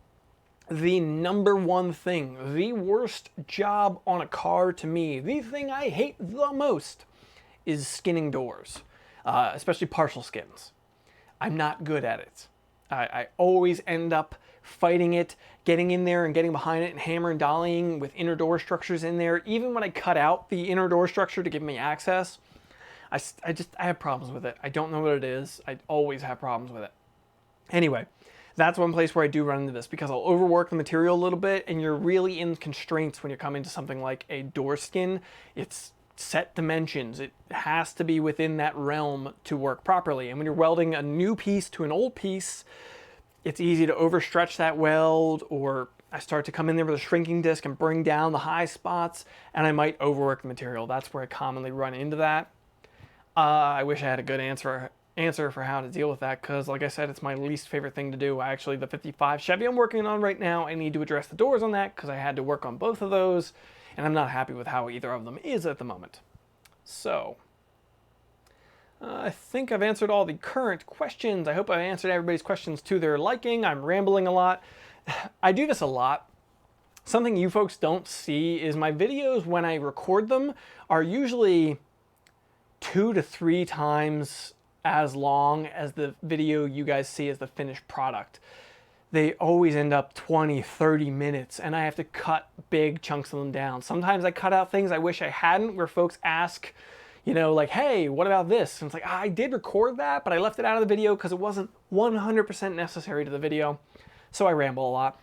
the number one thing, the worst job on a car to me, the thing I hate the most is skinning doors, especially partial skins. I'm not good at it. I always end up fighting it, getting in there and getting behind it and hammer and dollying with inner door structures in there. Even when I cut out the inner door structure to give me access, I have problems with it. I don't know what it is. I always have problems with it. Anyway, that's one place where I do run into this because I'll overwork the material a little bit and you're really in constraints when you're coming to something like a door skin. It's set dimensions. It has to be within that realm to work properly. And when you're welding a new piece to an old piece, it's easy to overstretch that weld, or I start to come in there with a shrinking disc and bring down the high spots, and I might overwork the material. That's where I commonly run into that. I wish I had a good answer for how to deal with that, because like I said, it's my least favorite thing to do. Actually, the 55 Chevy I'm working on right now, I need to address the doors on that because I had to work on both of those, and I'm not happy with how either of them is at the moment. So, I think I've answered all the current questions. I hope I answered everybody's questions to their liking. I'm rambling a lot. I do this a lot. Something you folks don't see is my videos, when I record them, are usually 2 to 3 times as long as the video you guys see as the finished product. They always end up 20, 30 minutes, and I have to cut big chunks of them down. Sometimes I cut out things I wish I hadn't, where folks ask, you know, like, hey, what about this? And it's like, I did record that, but I left it out of the video because it wasn't 100% necessary to the video. So I ramble a lot.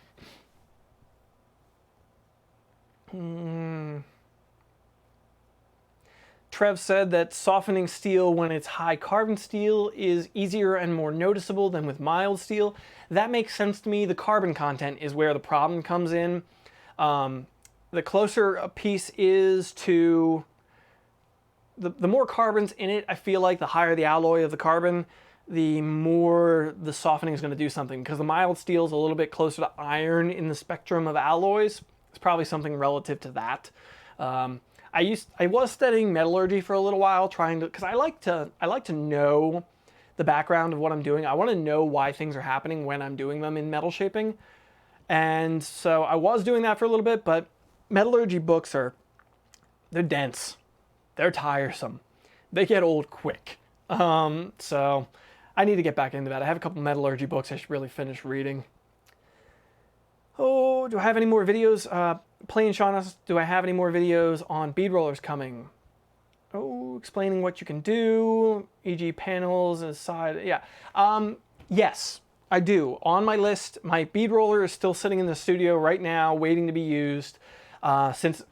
Trev said that softening steel when it's high carbon steel is easier and more noticeable than with mild steel. That makes sense to me. The carbon content is where the problem comes in. The closer a piece is to the more carbons in it, I feel like the higher the alloy of the carbon, the more the softening is going to do something, because the mild steel is a little bit closer to iron in the spectrum of alloys. It's probably something relative to that. I was studying metallurgy for a little while, trying to, because I like to know the background of what I'm doing. I want to know why things are happening when I'm doing them in metal shaping. And so I was doing that for a little bit, but metallurgy books they're dense. They're tiresome. They get old quick. So I need to get back into that. I have a couple metallurgy books I should really finish reading. Oh, do I have any more videos? Plain Sean asks, do I have any more videos on bead rollers coming? Oh, explaining what you can do, e.g. panels and side. Yeah. Yes, I do. On my list, my bead roller is still sitting in the studio right now, waiting to be used. Since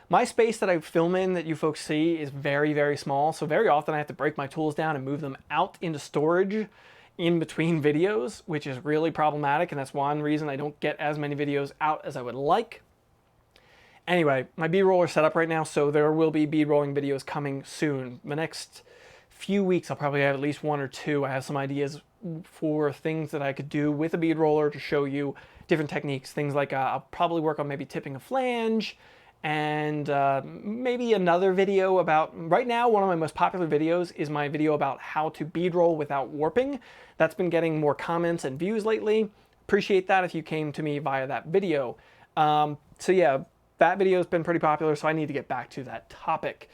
my space that I film in that you folks see is very, very small. So very often I have to break my tools down and move them out into storage in between videos, which is really problematic. And that's one reason I don't get as many videos out as I would like. Anyway, my bead roller is set up right now, so there will be bead rolling videos coming soon. The next few weeks, I'll probably have at least one or two. I have some ideas for things that I could do with a bead roller to show you different techniques. Things like I'll probably work on maybe tipping a flange, and maybe another video about, right now one of my most popular videos is my video about how to bead roll without warping. That's been getting more comments and views lately. Appreciate that if you came to me via that video. So yeah, that video has been pretty popular, so I need to get back to that topic.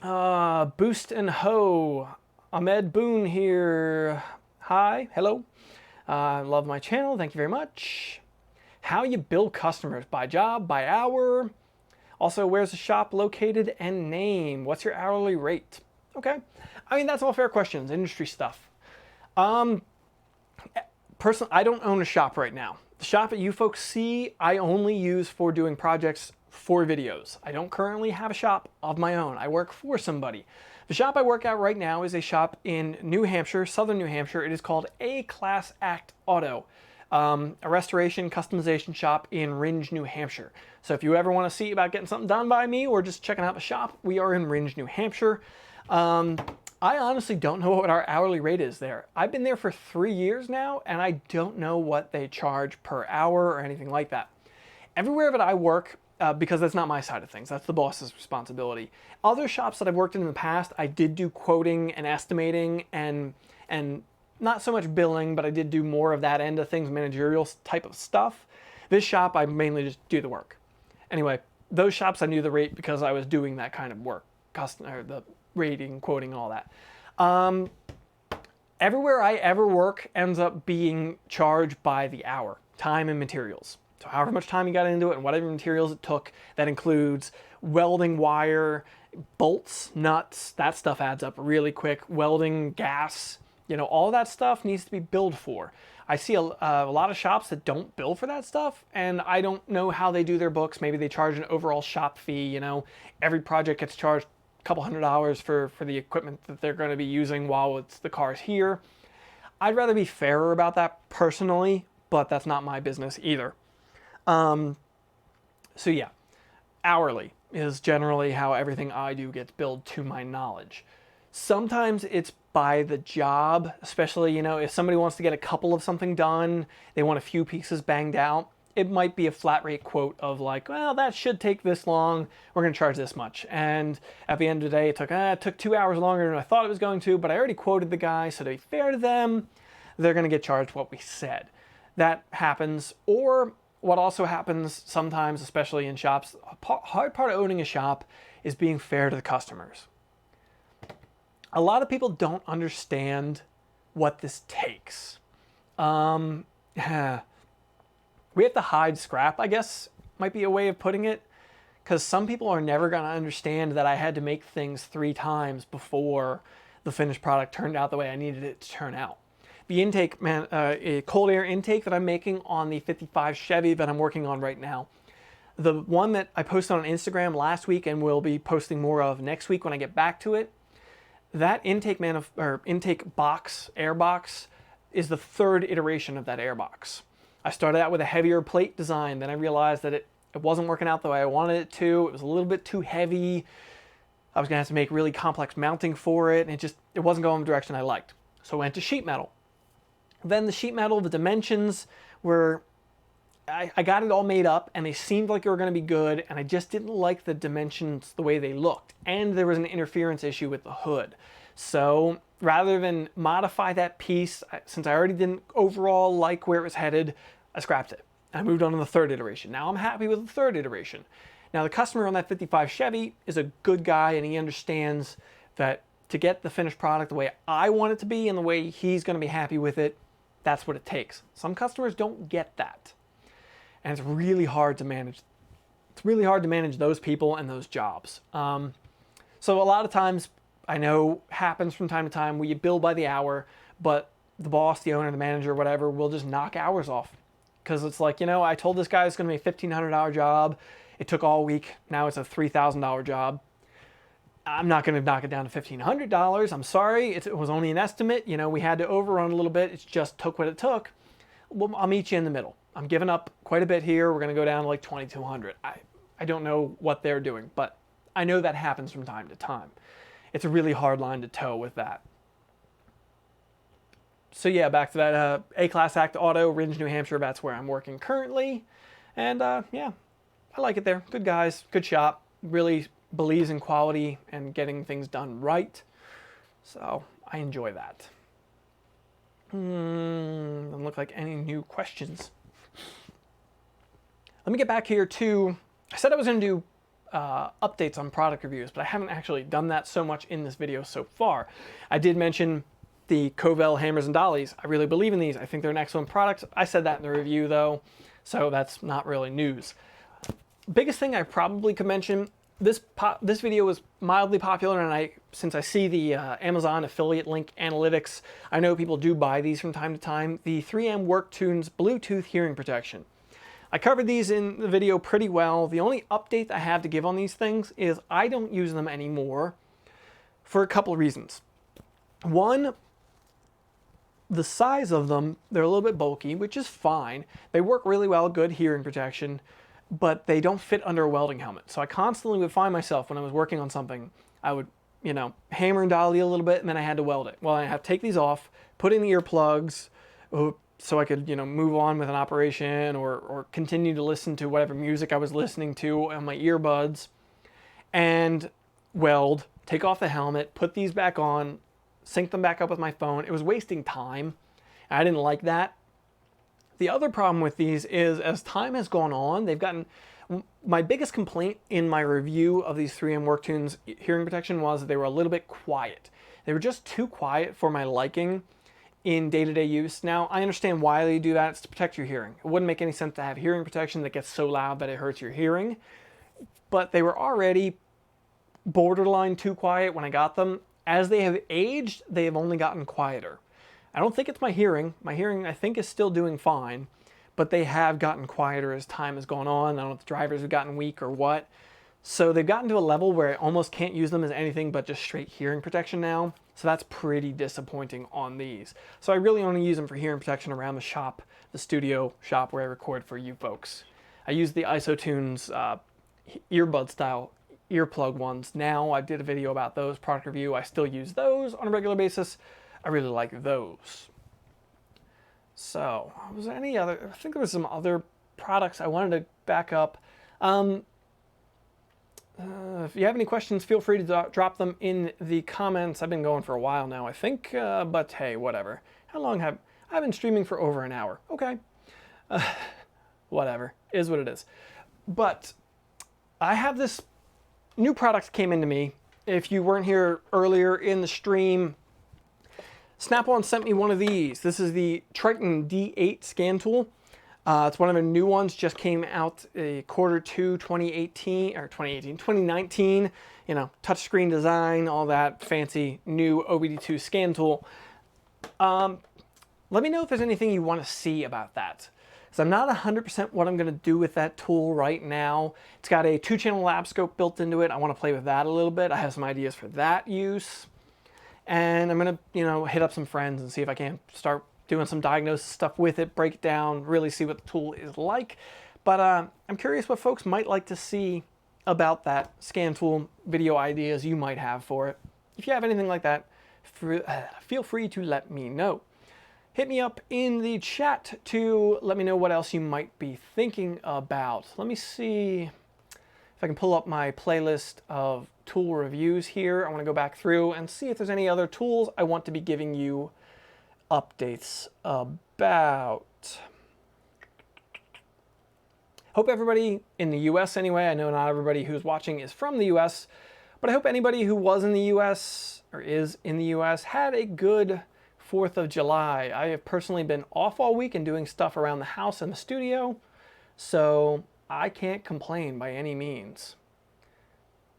Boost and Ho, Ahmed Boone here. Hi, hello. Love my channel, thank you very much. How you build customers, by job, by hour. Also, where's the shop located and name? What's your hourly rate? Okay, I mean, that's all fair questions, industry stuff. Personally, I don't own a shop right now. The shop that you folks see, I only use for doing projects for videos. I don't currently have a shop of my own. I work for somebody. The shop I work at right now is a shop in New Hampshire, southern New Hampshire. It is called A-Class Act Auto, a restoration customization shop in Ringe, New Hampshire. So if you ever want to see about getting something done by me or just checking out the shop, we are in Ringe, New Hampshire. I honestly don't know what our hourly rate is there. I've been there for 3 years now, and I don't know what they charge per hour or anything like that. Everywhere that I work, because that's not my side of things, that's the boss's responsibility. Other shops that I've worked in the past, I did do quoting and estimating and not so much billing, but I did do more of that end of things, managerial type of stuff. This shop, I mainly just do the work. Anyway, those shops I knew the rate because I was doing that kind of work, the rating, quoting, and all that. Everywhere I ever work ends up being charged by the hour, time and materials. So however much time you got into it and whatever materials it took, that includes welding wire, bolts, nuts, that stuff adds up really quick. Welding, gas, you know, all that stuff needs to be billed for. I see a lot of shops that don't bill for that stuff, and I don't know how they do their books. Maybe they charge an overall shop fee, you know. Every project gets charged couple $100 for the equipment that they're going to be using while the car's here. I'd rather be fairer about that personally, but that's not my business either. So yeah, hourly is generally how everything I do gets billed to my knowledge. Sometimes it's by the job, especially, you know, if somebody wants to get a couple of something done, they want a few pieces banged out, it might be a flat rate quote of like, well, that should take this long, we're going to charge this much. And at the end of the day, it took 2 hours longer than I thought it was going to, but I already quoted the guy, so to be fair to them, they're going to get charged what we said. That happens. Or what also happens sometimes, especially in shops, hard part of owning a shop is being fair to the customers. A lot of people don't understand what this takes. We have to hide scrap, I guess, might be a way of putting it, because some people are never going to understand that I had to make things 3 times before the finished product turned out the way I needed it to turn out. The intake, a cold air intake that I'm making on the 55 Chevy that I'm working on right now, the one that I posted on Instagram last week and will be posting more of next week when I get back to it, that intake box, air box, is the 3rd iteration of that air box. I started out with a heavier plate design, then I realized that it wasn't working out the way I wanted it to. It was a little bit too heavy. I was gonna have to make really complex mounting for it, and it wasn't going the direction I liked. So I went to sheet metal. Then the sheet metal, the dimensions were I got it all made up and they seemed like they were going to be good, and I just didn't like the dimensions the way they looked, and there was an interference issue with the hood. So rather than modify that piece, since I already didn't overall like where it was headed, I scrapped it. I moved on to the third iteration. Now I'm happy with the third iteration. Now the customer on that 55 Chevy is a good guy, and he understands that to get the finished product the way I want it to be and the way he's going to be happy with it, that's what it takes. Some customers don't get that. And it's really hard to manage. It's really hard to manage those people and those jobs. So a lot of times, I know happens from time to time, we bill by the hour, but the boss, the owner, the manager, whatever, will just knock hours off. Because it's like, you know, I told this guy it's going to be a $1,500 job. It took all week. Now it's a $3,000 job. I'm not going to knock it down to $1,500. I'm sorry. It was only an estimate. You know, we had to overrun a little bit. It just took what it took. Well, I'll meet you in the middle. I'm giving up quite a bit here. We're going to go down to like 2,200. I don't know what they're doing, but I know that happens from time to time. It's a really hard line to toe with that. So yeah, back to that A-Class Act Auto, Ringe, New Hampshire. That's where I'm working currently. And yeah, I like it there. Good guys, good shop. Really believes in quality and getting things done right. So I enjoy that. Doesn't look like any new questions. Let me get back here to, I said I was going to do updates on product reviews, but I haven't actually done that so much in this video so far. I did mention the Covell hammers and dollies. I really believe in these. I think they're an excellent product. I said that in the review though, so that's not really news. Biggest thing I probably could mention, this video was mildly popular, and since I see the Amazon affiliate link analytics, I know people do buy these from time to time. The 3M WorkTunes Bluetooth hearing protection. I covered these in the video pretty well. The only update I have to give on these things is I don't use them anymore for a couple of reasons. One, the size of them, they're a little bit bulky, which is fine. They work really well, good hearing protection, but they don't fit under a welding helmet. So I constantly would find myself when I was working on something, I would, you know, hammer and dolly a little bit, and then I had to weld it. Well, I have to take these off, put in the earplugs, so I could, you know, move on with an operation or continue to listen to whatever music I was listening to on my earbuds, and weld, take off the helmet, put these back on, sync them back up with my phone. It was wasting time. I didn't like that. The other problem with these is as time has gone on, they've gotten, my biggest complaint in my review of these 3M WorkTunes hearing protection was that they were a little bit quiet. They were just too quiet for my liking in day-to-day use. Now, I understand why they do that. It's to protect your hearing. It wouldn't make any sense to have hearing protection that gets so loud that it hurts your hearing. But they were already borderline too quiet when I got them. As they have aged, they have only gotten quieter. I don't think it's my hearing. My hearing, I think, is still doing fine, but they have gotten quieter as time has gone on. I don't know if the drivers have gotten weak or what. So they've gotten to a level where I almost can't use them as anything but just straight hearing protection now. So that's pretty disappointing on these. So I really only use them for hearing protection around the shop, the studio shop where I record for you folks. I use the IsoTunes earbud style earplug ones now. I did a video about those, product review. I still use those on a regular basis. I really like those. So, was there any other, I think there was some other products I wanted to back up. If you have any questions, feel free to drop them in the comments. I've been going for a while now, I think, but hey, whatever. How long have, I've been streaming for over an hour. Okay. Whatever, is what it is. But I have this new product came into me. If you weren't here earlier in the stream, SnapOn sent me one of these. This is the Triton D8 scan tool. It's one of the new ones, just came out Q2 2019, you know, touchscreen design, all that fancy new OBD2 scan tool. Let me know if there's anything you want to see about that. So I'm not 100% what I'm going to do with that tool right now. It's got a 2-channel lab scope built into it. I want to play with that a little bit. I have some ideas for that use. And I'm going to, you know, hit up some friends and see if I can start doing some diagnosis stuff with it, break it down, really see what the tool is like. But I'm curious what folks might like to see about that scan tool, video ideas you might have for it. If you have anything like that, feel free to let me know. hit me up in the chat to let me know what else you might be thinking about. Let me see if I can pull up my playlist of tool reviews here. I want to go back through and see if there's any other tools I want to be giving you updates about. Hope everybody in the US anyway, I know not everybody who's watching is from the US, but I hope anybody who was in the US or is in the US had a good 4th of July. I have personally been off all week and doing stuff around the house and the studio, so I can't complain by any means.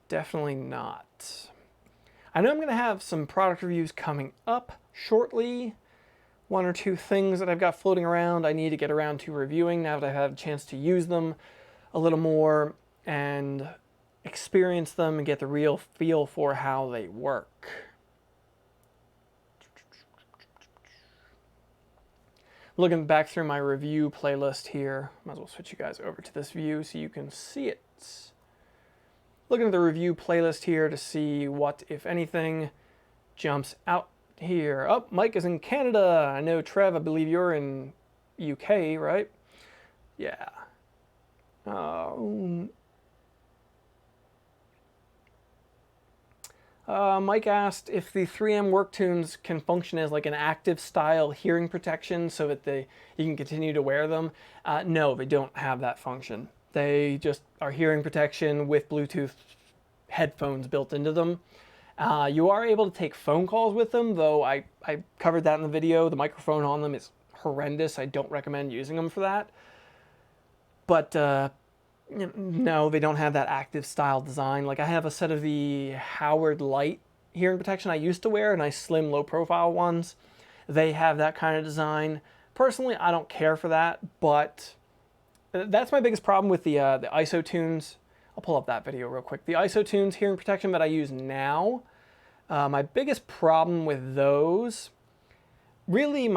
Definitely not. I know I'm going to have some product reviews coming up shortly. 1 or 2 things that I've got floating around I need to get around to reviewing now that I've had a chance to use them a little more and experience them and get the real feel for how they work. Looking back through my review playlist here, might as well switch you guys over to this view so you can see it. Looking at the review playlist here to see what, if anything, jumps out here. Oh, Mike is in Canada. I know, Trev, I believe you're in UK, right? Yeah. Mike asked if the 3M work tunes can function as like an active style hearing protection so that you can continue to wear them. No, they don't have that function. They just are hearing protection with Bluetooth headphones built into them. You are able to take phone calls with them, though I covered that in the video. The microphone on them is horrendous. I don't recommend using them for that. But no, they don't have that active style design. Like I have a set of the Howard Light hearing protection I used to wear, nice slim low profile ones. They have that kind of design. Personally, I don't care for that, but that's my biggest problem with the IsoTunes. I'll pull up that video real quick. The IsoTunes hearing protection that I use now, my biggest problem with those, really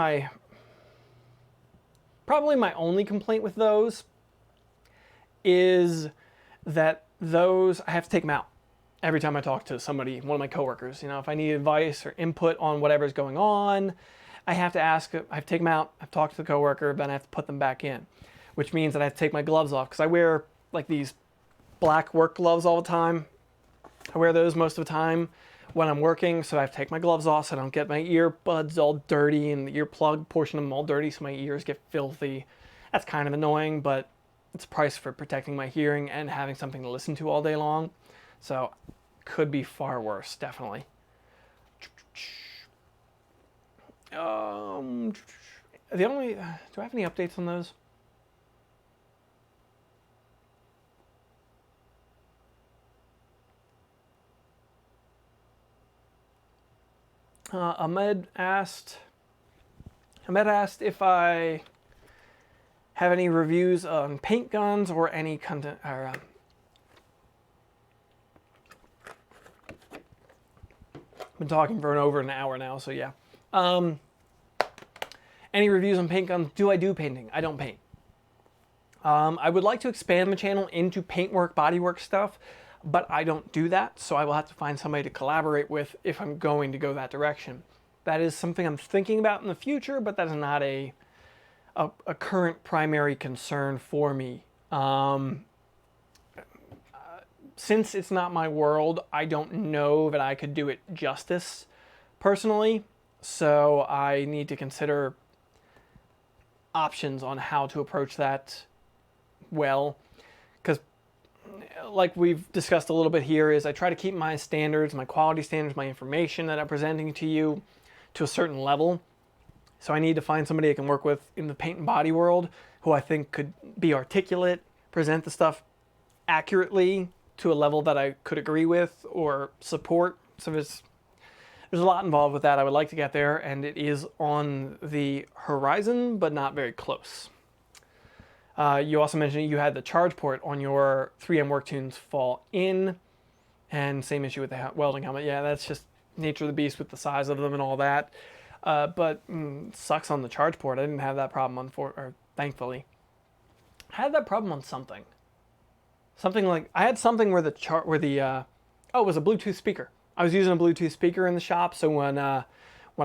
probably my only complaint with those is that those, I have to take them out every time I talk to somebody, one of my coworkers. You know, if I need advice or input on whatever's going on, I have to ask, I have to take them out, I've talked to the coworker, then I have to put them back in, which means that I have to take my gloves off because I wear like these black work gloves all the time. I wear those most of the time when I'm working, so I have to take my gloves off so I don't get my earbuds all dirty and the earplug portion of them all dirty so my ears get filthy. That's kind of annoying, but it's a price for protecting my hearing and having something to listen to all day long. So could be far worse, definitely. Do I have any updates on those? Ahmed asked if I have any reviews on paint guns or any content. Been talking for over an hour now, so yeah. Any reviews on paint guns? Do I do painting? I don't paint. I would like to expand the channel into paintwork, bodywork stuff, but I don't do that, so I will have to find somebody to collaborate with if I'm going to go that direction. That is something I'm thinking about in the future, but that is not a current primary concern for me. Since it's not my world, I don't know that I could do it justice personally, so I need to consider options on how to approach that well, because like we've discussed a little bit here is I try to keep my standards, my quality standards, my information that I'm presenting to you to a certain level. So I need to find somebody I can work with in the paint and body world who I think could be articulate, present the stuff accurately to a level that I could agree with or support. So there's a lot involved with that. I would like to get there, and it is on the horizon, but not very close. You also mentioned you had the charge port on your 3M WorkTunes fall in, and same issue with the welding helmet. Yeah, that's just nature of the beast with the size of them and all that. But sucks on the charge port. I didn't have that problem thankfully. I had that problem on something. Something like I had something where it was a Bluetooth speaker. I was using a Bluetooth speaker in the shop, so when I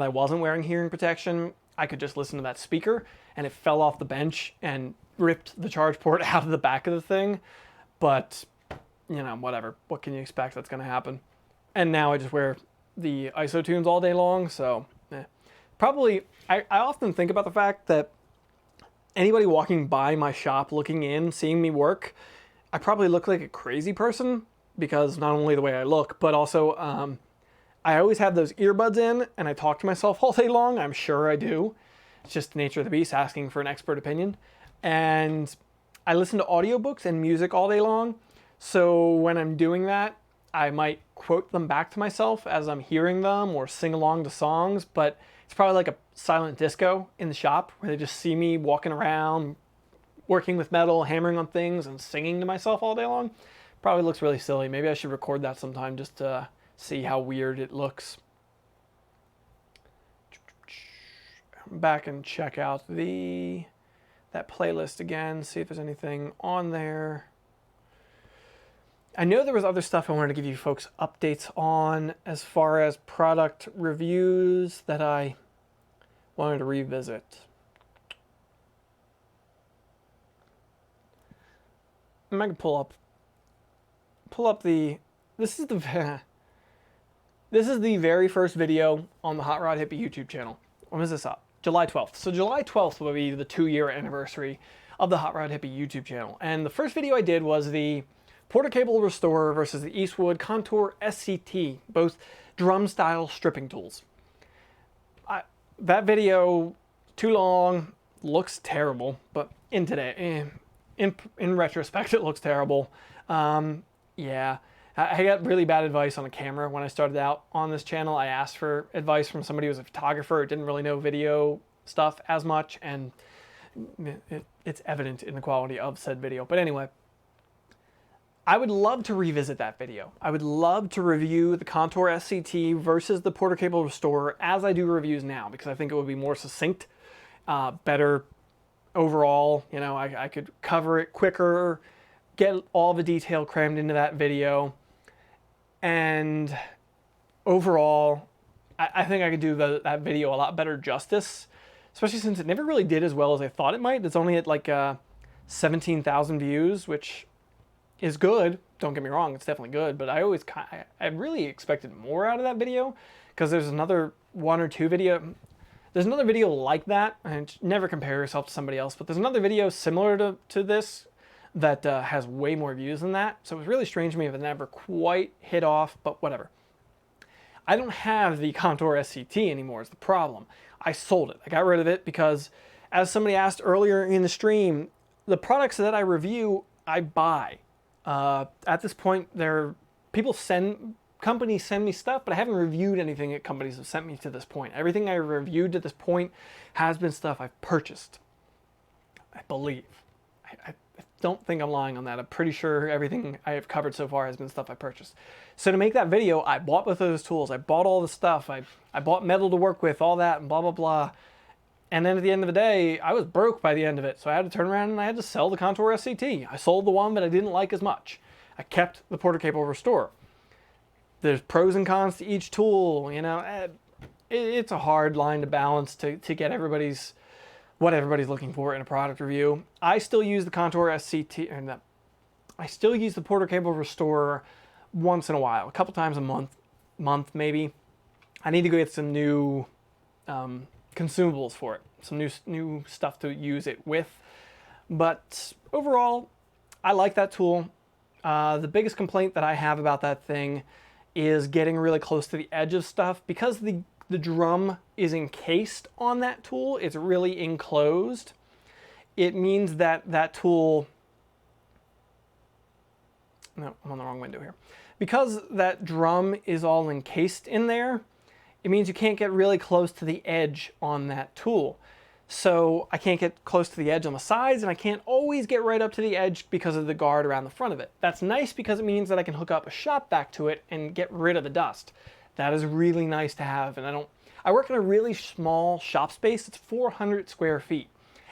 wasn't wearing hearing protection, I could just listen to that speaker, and it fell off the bench and ripped the charge port out of the back of the thing. But, you know, whatever. What can you expect that's going to happen? And now I just wear the ISO tunes all day long, so probably, I often think about the fact that anybody walking by my shop looking in, seeing me work, I probably look like a crazy person, because not only the way I look, but also I always have those earbuds in and I talk to myself all day long. I'm sure I do. It's just the nature of the beast, asking for an expert opinion. And I listen to audiobooks and music all day long. So when I'm doing that, I might quote them back to myself as I'm hearing them or sing along to songs, but it's probably like a silent disco in the shop where they just see me walking around, working with metal, hammering on things, and singing to myself all day long. Probably looks really silly. Maybe I should record that sometime just to see how weird it looks. Back and check out that playlist again, see if there's anything on there. I know there was other stuff I wanted to give you folks updates on as far as product reviews that I wanted to revisit. I can pull up the, this is the very first video on the HotRodHippie YouTube channel. When was this up? July 12th. So July 12th will be the 2-year anniversary of the HotRodHippie YouTube channel. And the first video I did was the Porter Cable Restorer versus the Eastwood Contour SCT, both drum style stripping tools. That video, too long, looks terrible, but in retrospect, it looks terrible. Yeah, I got really bad advice on a camera when I started out on this channel. I asked for advice from somebody who was a photographer who didn't really know video stuff as much, and it's evident in the quality of said video. But anyway, I would love to revisit that video. I would love to review the Contour SCT versus the Porter Cable Restorer as I do reviews now, because I think it would be more succinct, better overall. You know, I could cover it quicker, get all the detail crammed into that video, and overall, I think I could do that video a lot better justice, especially since it never really did as well as I thought it might. It's only at like 17,000 views, which is good. Don't get me wrong, it's definitely good, but I really expected more out of that video, because there's another one or two video. There's another video like that, and never compare yourself to somebody else, but there's another video similar to this that has way more views than that. So it was really strange to me if it never quite hit off, but whatever. I don't have the Contour SCT anymore is the problem. I sold it. I got rid of it because, as somebody asked earlier in the stream, the products that I review, I buy. At this point, companies send me stuff, but I haven't reviewed anything that companies have sent me to this point. Everything I reviewed to this point has been stuff I've purchased, I believe. I don't think I'm lying on that. I'm pretty sure everything I have covered so far has been stuff I purchased. So to make that video, I bought both of those tools. I bought all the stuff. I bought metal to work with, all that, and blah, blah, blah. And then at the end of the day, I was broke by the end of it. So I had to turn around and I had to sell the Contour SCT. I sold the one that I didn't like as much. I kept the Porter Cable Restorer. There's pros and cons to each tool. You know, it's a hard line to balance to get what everybody's looking for in a product review. I still use the Contour SCT, I still use the Porter Cable Restorer once in a while, a couple times a month maybe. I need to go get some new consumables for it, some new stuff to use it with. But overall, I like that tool. The biggest complaint that I have about that thing is getting really close to the edge of stuff. Because the drum is encased on that tool, it's really enclosed. It means that tool, no, I'm on the wrong window here. Because that drum is all encased in there, it means you can't get really close to the edge on that tool. So I can't get close to the edge on the sides, and I can't always get right up to the edge because of the guard around the front of it. That's nice because it means that I can hook up a shop vac to it and get rid of the dust. That is really nice to have, and I work in a really small shop space. It's 400 square feet.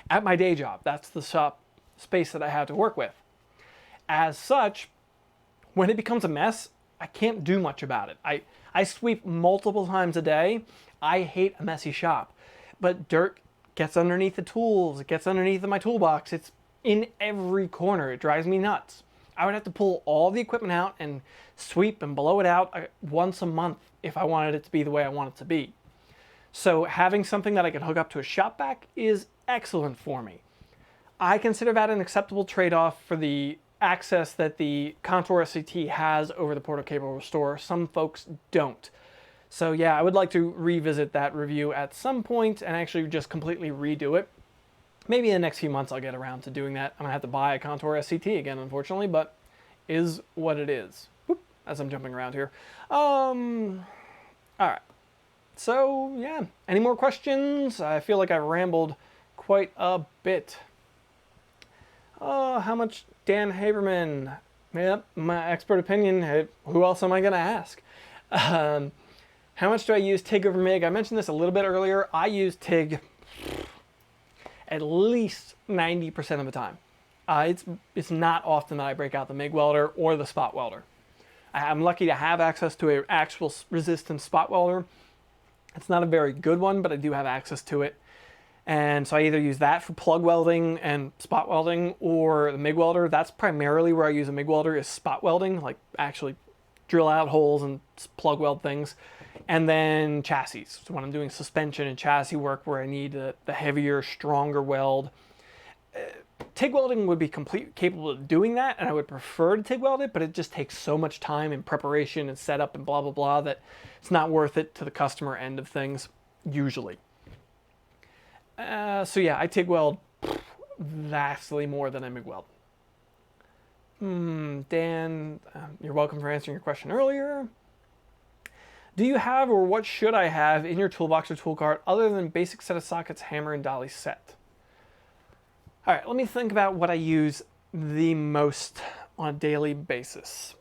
At my day job, that's the shop space that I have to work with. As such, when it becomes a mess, I can't do much about it. I sweep multiple times a day. I hate a messy shop. but dirt gets underneath the tools, it gets underneath my toolbox, it's in every corner, it drives me nuts. I would have to pull all the equipment out and sweep and blow it out once a month if I wanted it to be the way I want it to be. So having something that I can hook up to a shop vac is excellent for me. I consider that an acceptable trade-off for the access that the Contour SCT has over the Portal Cable Restore. Some folks don't. So yeah, I would like to revisit that review at some point and actually just completely redo it. Maybe in the next few months I'll get around to doing that. I'm gonna have to buy a Contour SCT again, unfortunately, but is what it is. Whoop, as I'm jumping around here. All right. So yeah, any more questions? I feel like I rambled quite a bit. How much, Dan Haberman? Yep, my expert opinion. Who else am I gonna ask? How much do I use TIG over MIG? I mentioned this a little bit earlier. I use TIG at least 90% of the time. It's not often that I break out the MIG welder or the spot welder. I'm lucky to have access to an actual resistance spot welder. It's not a very good one, but I do have access to it. And so I either use that for plug welding and spot welding, or the MIG welder. That's primarily where I use a MIG welder, is spot welding, like actually drill out holes and plug weld things. And then chassis. So when I'm doing suspension and chassis work where I need the heavier, stronger weld. TIG welding would be capable of doing that, and I would prefer to TIG weld it, but it just takes so much time in preparation and setup and blah, blah, blah, that it's not worth it to the customer end of things, usually. So yeah, I TIG weld vastly more than I MIG weld. Dan, you're welcome for answering your question earlier. Do you have, or what should I have in your toolbox or tool cart other than basic set of sockets, hammer, and dolly set? All right, let me think about what I use the most on a daily basis.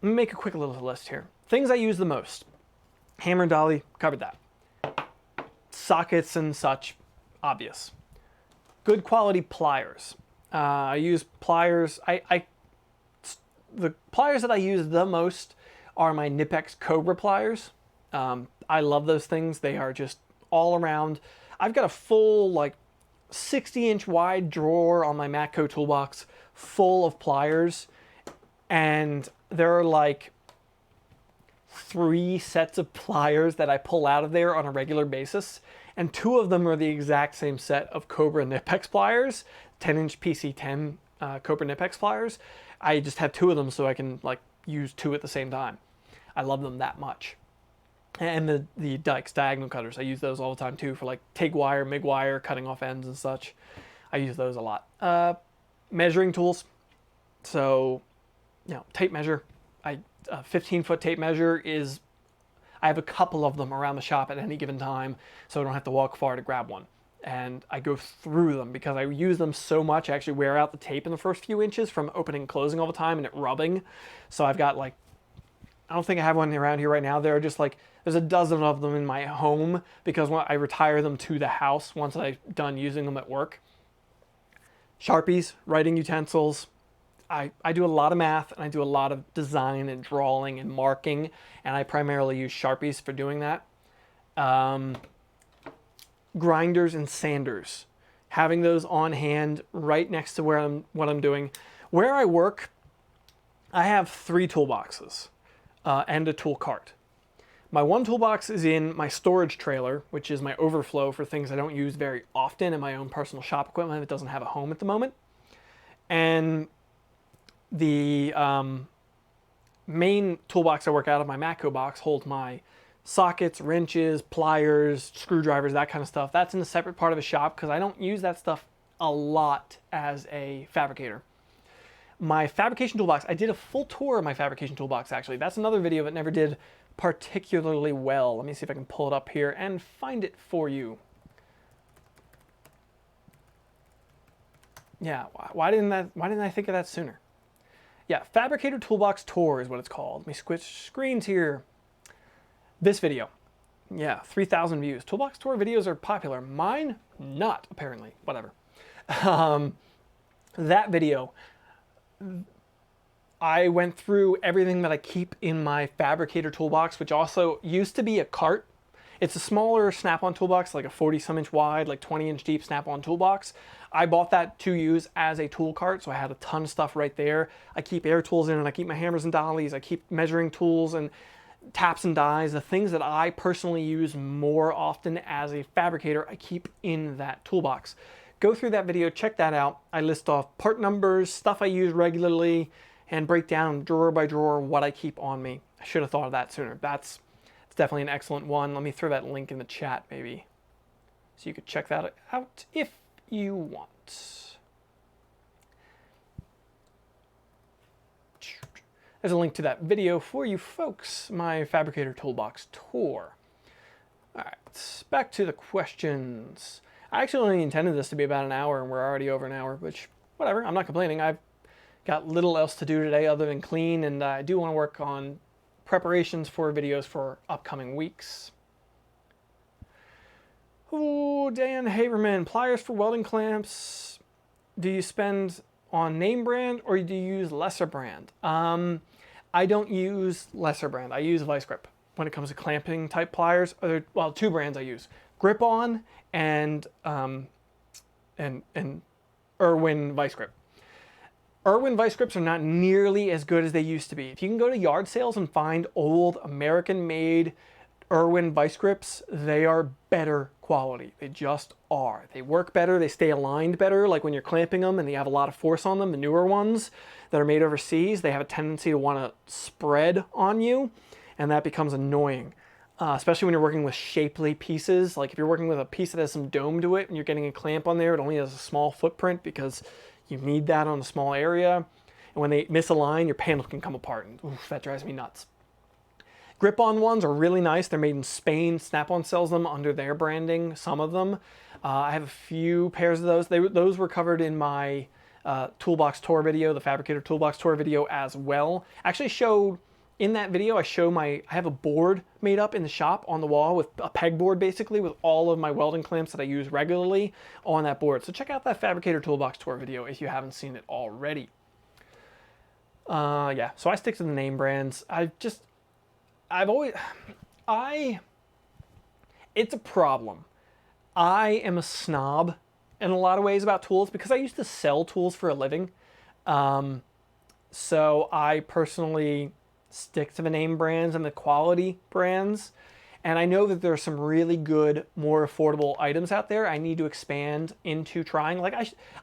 Let me make a quick little list here. Things I use the most. Hammer and dolly, covered that. Sockets and such, obvious. Good quality pliers. I use pliers. The pliers that I use the most are my Knipex Cobra pliers. I love those things. They are just all around. I've got a full, like, 60-inch wide drawer on my Matco toolbox full of pliers, and there are like 3 sets of pliers that I pull out of there on a regular basis, and 2 of them are the exact same set of Cobra Knipex pliers, 10-inch PC10 Cobra Knipex pliers. I just have 2 of them so I can like use 2 at the same time. I love them that much. And the Dykes diagonal cutters, I use those all the time too for like TIG wire, MIG wire, cutting off ends and such. I use those a lot. Measuring tools. So, you know, tape measure. A 15-foot tape measure is, I have a couple of them around the shop at any given time, so I don't have to walk far to grab one. And I go through them because I use them so much. I actually wear out the tape in the first few inches from opening and closing all the time and it rubbing. So I've got like, I don't think I have one around here right now. There are just like, there's a dozen of them in my home because I retire them to the house once I'm done using them at work. Sharpies, writing utensils. I do a lot of math and I do a lot of design and drawing and marking, and I primarily use Sharpies for doing that. Grinders and sanders. Having those on hand right next to what I'm doing. Where I work, I have 3 toolboxes and a tool cart. My one toolbox is in my storage trailer, which is my overflow for things I don't use very often in my own personal shop equipment that doesn't have a home at the moment. And the main toolbox I work out of, my Matco box, holds my sockets, wrenches, pliers, screwdrivers, that kind of stuff. That's in a separate part of the shop because I don't use that stuff a lot as a fabricator. My fabrication toolbox, I did a full tour of my fabrication toolbox actually. That's another video that never did particularly well. Let me see if I can pull it up here and find it for you. Yeah, why didn't I think of that sooner? Yeah, Fabricator Toolbox Tour is what it's called. Let me switch screens here. This video. Yeah, 3,000 views. Toolbox Tour videos are popular. Mine, not, apparently. Whatever. That video, I went through everything that I keep in my Fabricator Toolbox, which also used to be a cart. It's a smaller Snap-on toolbox, like a 40-some inch wide, like 20-inch deep Snap-on toolbox. I bought that to use as a tool cart, so I had a ton of stuff right there. I keep air tools in it, I keep my hammers and dollies, I keep measuring tools and taps and dies, the things that I personally use more often as a fabricator, I keep in that toolbox. Go through that video, check that out. I list off part numbers, stuff I use regularly, and break down drawer by drawer what I keep on me. I should have thought of that sooner. It's definitely an excellent one. Let me throw that link in the chat maybe, so you could check that out if you want. There's a link to that video for you folks, my Fabricator Toolbox tour. All right, back to the questions. I actually only intended this to be about an hour, and we're already over an hour, which, whatever, I'm not complaining. I've got little else to do today other than clean, and I do want to work on preparations for videos for upcoming weeks. Oh, Dan Haberman, pliers for welding clamps. Do you spend on name brand or do you use lesser brand? I don't use lesser brand. I use Vice Grip when it comes to clamping type pliers. Well, two brands I use: Grip-On and Irwin Vice Grip. Irwin Vice Grips are not nearly as good as they used to be. If you can go to yard sales and find old American-made Irwin Vice Grips, they are better quality. They just are. They work better, they stay aligned better, like when you're clamping them and you have a lot of force on them. The newer ones that are made overseas, they have a tendency to want to spread on you, and that becomes annoying. Especially when you're working with shapely pieces. Like if you're working with a piece that has some dome to it and you're getting a clamp on there, it only has a small footprint because you need that on a small area. And when they misalign, your panel can come apart, and oof, that drives me nuts. Grip-On ones are really nice. They're made in Spain. Snap-on sells them under their branding, some of them. I have a few pairs of those. Those were covered in my toolbox tour video, the Fabricator Toolbox tour video as well. Actually showed, in that video, I have a board made up in the shop on the wall with a pegboard basically with all of my welding clamps that I use regularly on that board. So check out that Fabricator Toolbox tour video if you haven't seen it already. Yeah, so I stick to the name brands. It's a problem. I am a snob in a lot of ways about tools because I used to sell tools for a living. So I personally stick to the name brands and the quality brands. And I know that there are some really good, more affordable items out there I need to expand into trying. Like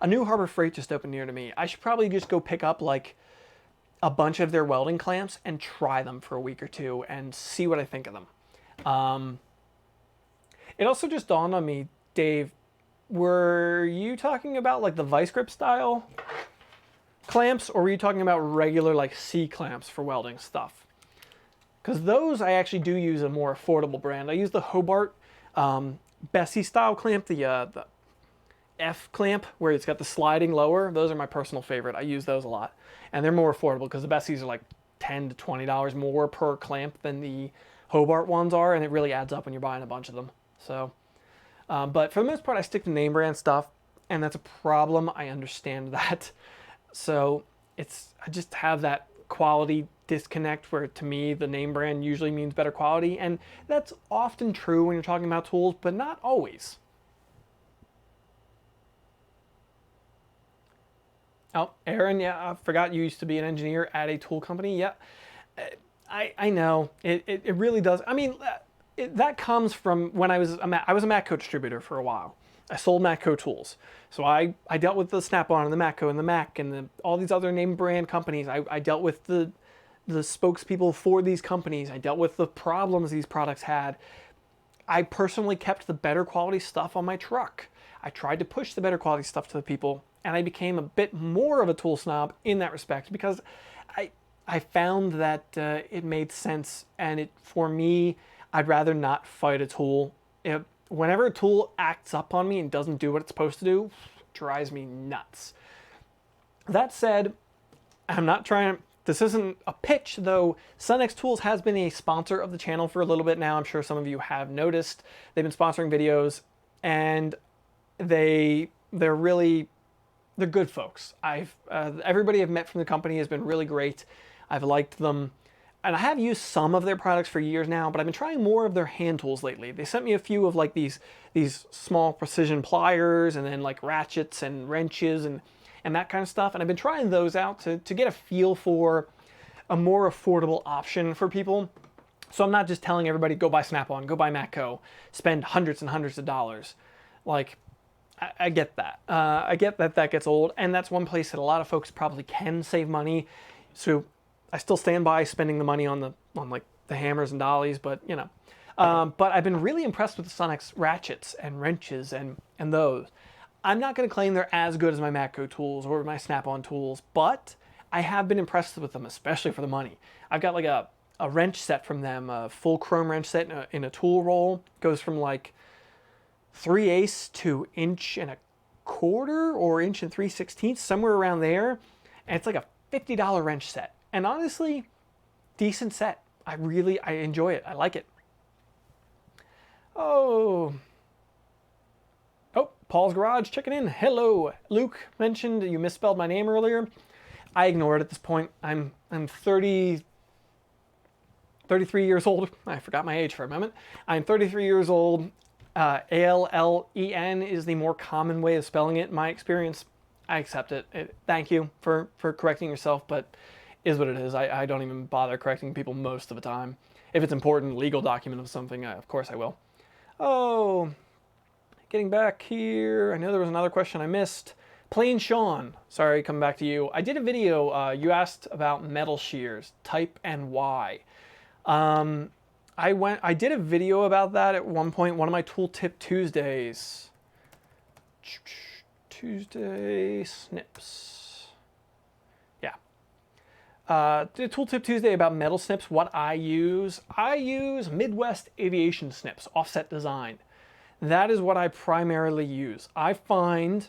a new Harbor Freight just opened near to me. I should probably just go pick up like a bunch of their welding clamps and try them for a week or two and see what I think of them. It also just dawned on me, Dave, were you talking about like the Vice Grip style clamps, or were you talking about regular like C clamps for welding stuff? Because those I actually do use a more affordable brand. I use the Hobart Bessie style clamp, the F clamp where it's got the sliding lower. Those are my personal favorite. I use those a lot, and they're more affordable because the Bessies are like $10 to $20 more per clamp than the Hobart ones are, and it really adds up when you're buying a bunch of them. So, but for the most part, I stick to name brand stuff, and that's a problem. I understand that. So I just have that quality disconnect where to me the name brand usually means better quality, and that's often true when you're talking about tools, but not always. Oh, Aaron, yeah, I forgot you used to be an engineer at a tool company. Yeah, I know. It really does. I mean, that comes from when I was a Matco distributor for a while. I sold Matco tools. So I dealt with the Snap-on and the Matco and the Mac and all these other name brand companies. I dealt with the spokespeople for these companies. I dealt with the problems these products had. I personally kept the better quality stuff on my truck. I tried to push the better quality stuff to the people, and I became a bit more of a tool snob in that respect because I found that it made sense, and for me, I'd rather not fight a tool. Whenever a tool acts up on me and doesn't do what it's supposed to do, it drives me nuts. That said, I'm not trying to, this isn't a pitch though. Sunx Tools has been a sponsor of the channel for a little bit now. I'm sure some of you have noticed. They've been sponsoring videos, and they're good folks. Everybody I've met from the company has been really great. I've liked them. and I have used some of their products for years now, but I've been trying more of their hand tools lately. They sent me a few of like these small precision pliers, and then like ratchets and wrenches and that kind of stuff. And I've been trying those out to get a feel for a more affordable option for people. So I'm not just telling everybody, go buy Snap-on, go buy Matco, spend hundreds and hundreds of dollars. Like, I get that. I get that that gets old, and that's one place that a lot of folks probably can save money. So I still stand by spending the money on like the hammers and dollies, but you know. But I've been really impressed with the Sonex ratchets and wrenches and those. I'm not going to claim they're as good as my Matco tools or my Snap-on tools, but I have been impressed with them, especially for the money. I've got like a wrench set from them, a full chrome wrench set in a tool roll. Goes from like 3/8 to 1.25 or 1 3/16, somewhere around there. And it's like a $50 wrench set. And honestly, decent set. I enjoy it. I like it. Oh, Paul's Garage checking in. Hello. Luke mentioned you misspelled my name earlier. I ignore it at this point. I'm 33 years old. I forgot my age for a moment. I'm 33 years old. Allen is the more common way of spelling it in my experience. I accept it. Thank you for correcting yourself, but is what it is. I don't even bother correcting people most of the time. If it's important, legal document of something, of course I will. Oh, getting back here. I know there was another question I missed. Plain Sean, sorry, coming back to you. I did a video, you asked about metal shears, type and why. I did a video about that at one point, one of my Tooltip Tuesdays. Tuesday snips. Yeah. Did a Tooltip Tuesday about metal snips, what I use. I use Midwest Aviation snips, offset design. That is what I primarily use. I find,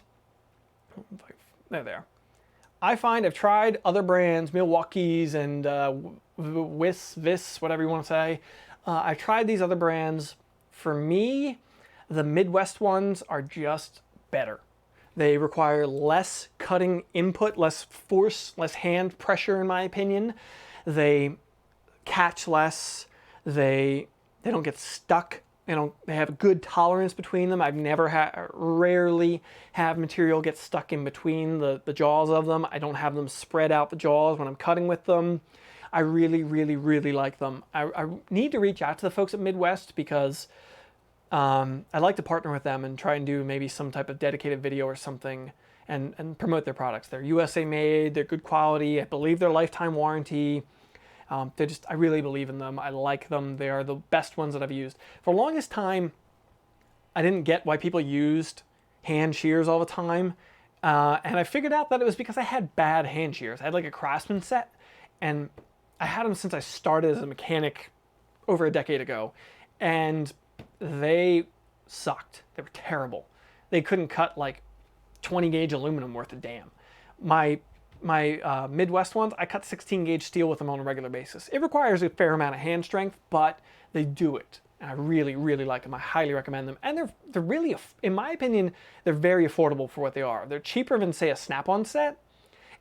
I find I've tried other brands, Milwaukee's and Vis, whatever you want to say. I've tried these other brands. For me, the Midwest ones are just better. They require less cutting input, less force, less hand pressure, in my opinion. They catch less. They don't get stuck. They have a good tolerance between them. Rarely have material get stuck in between the jaws of them. I don't have them spread out the jaws when I'm cutting with them. I really, really, really like them. I need to reach out to the folks at Midwest because I'd like to partner with them and try and do maybe some type of dedicated video or something and promote their products. They're USA made, they're good quality, I believe they're lifetime warranty. I really believe in them. I like them. They are the best ones that I've used. For the longest time, I didn't get why people used hand shears all the time. And I figured out that it was because I had bad hand shears. I had like a Craftsman set, and I had them since I started as a mechanic over a decade ago. And they sucked. They were terrible. They couldn't cut like 20 gauge aluminum worth a damn. My Midwest ones, I cut 16 gauge steel with them on a regular basis. It requires a fair amount of hand strength, but they do it. And I really, really like them. I highly recommend them. And they're really, in my opinion, they're very affordable for what they are. They're cheaper than, say, a Snap-on set.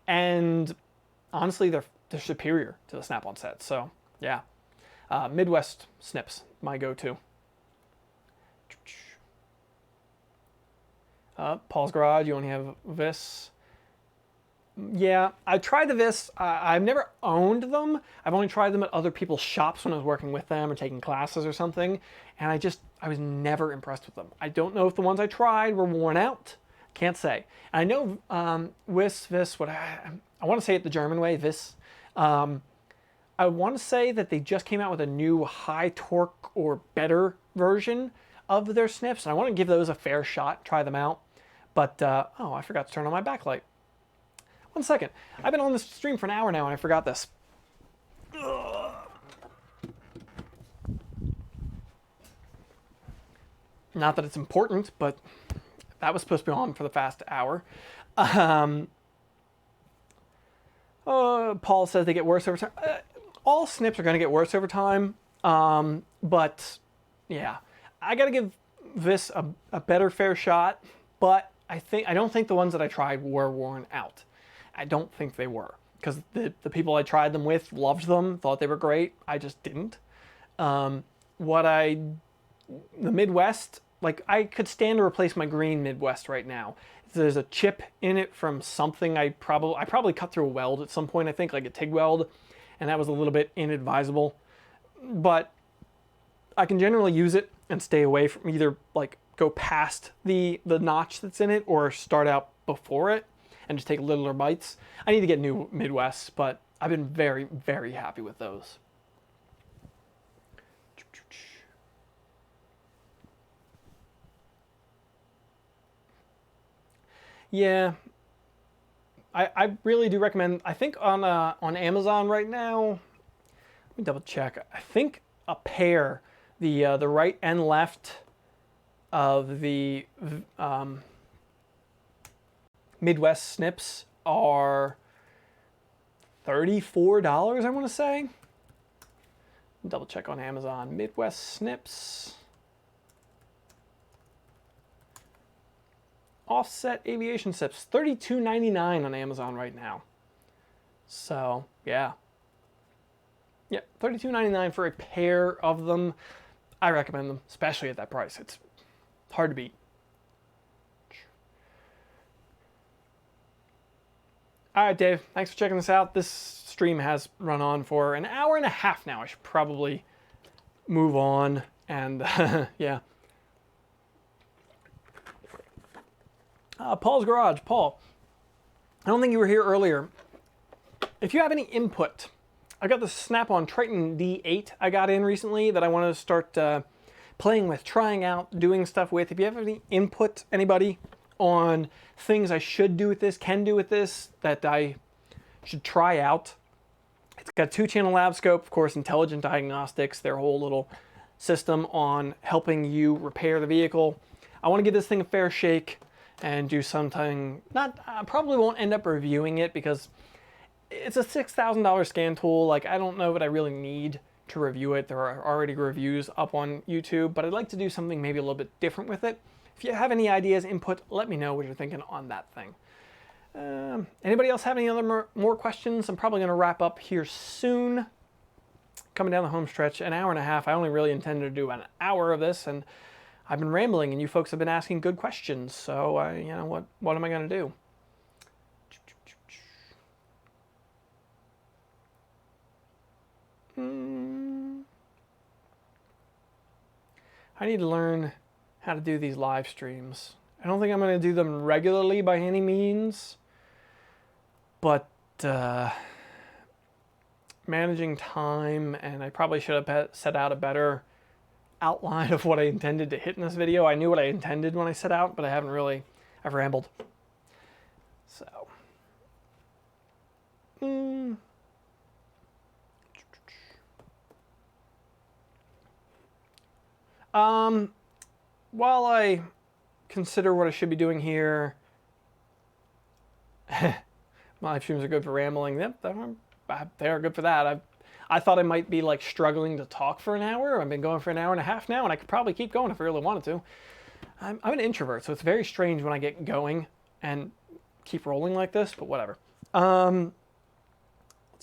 And honestly, they're superior to the Snap-on set. So, yeah. Midwest snips, my go-to. Paul's Garage, you only have this. Yeah, I tried the Vis. I've never owned them. I've only tried them at other people's shops when I was working with them or taking classes or something. And I was never impressed with them. I don't know if the ones I tried were worn out. Can't say. And I know Vis, I want to say it the German way, Vis. I want to say that they just came out with a new high torque or better version of their snips. And I want to give those a fair shot, try them out. But, I forgot to turn on my backlight. 1 second. I've been on this stream for an hour now and I forgot this. Ugh. Not that it's important, but that was supposed to be on for the fast hour. Paul says they get worse over time. All snips are going to get worse over time. But yeah, I got to give this a better fair shot. But I don't think the ones that I tried were worn out. I don't think they were. because the people I tried them with loved them, thought they were great. I just didn't. The Midwest, like I could stand to replace my green Midwest right now. There's a chip in it from something I probably cut through a weld at some point, I think, like a TIG weld, and that was a little bit inadvisable. But I can generally use it and stay away from either like go past the notch that's in it or start out before it and just take littler bites. I need to get new Midwests, but I've been very, very happy with those. Yeah, I really do recommend. I think on Amazon right now, let me double check. I think a pair, the right and left of the Midwest snips are $34, I want to say. Double check on Amazon. Midwest snips. Offset aviation snips, $32.99 on Amazon right now. So, yeah. Yeah, $32.99 for a pair of them. I recommend them, especially at that price. It's hard to beat. All right, Dave, thanks for checking this out. This stream has run on for an hour and a half now. I should probably move on and, yeah. Paul's Garage. Paul, I don't think you were here earlier. If you have any input, I got the SnapOn Triton D8 I got in recently that I want to start playing with, trying out, doing stuff with. If you have any input, anybody, on things I should do with this, can do with this, that I should try out. It's got 2-channel lab scope, of course, intelligent diagnostics, their whole little system on helping you repair the vehicle. I want to give this thing a fair shake and do something. I probably won't end up reviewing it because it's a $6,000 scan tool. Like, I don't know what I really need to review it. There are already reviews up on YouTube, but I'd like to do something maybe a little bit different with it. If you have any ideas, input, let me know what you're thinking on that thing. Anybody else have any other more questions? I'm probably going to wrap up here soon. Coming down the home stretch, an hour and a half. I only really intended to do an hour of this, and I've been rambling, and you folks have been asking good questions. So, you know, what am I going to do? I need to learn how to do these live streams. I don't think I'm going to do them regularly by any means, but managing time, and I probably should have set out a better outline of what I intended to hit in this video. I knew what I intended when I set out, but I've rambled. So, while I consider what I should be doing here, live streams are good for rambling. Yep, they are good for that. I thought I might be like struggling to talk for an hour. I've been going for an hour and a half now, and I could probably keep going if I really wanted to. I'm an introvert, so it's very strange when I get going and keep rolling like this, but whatever. Let's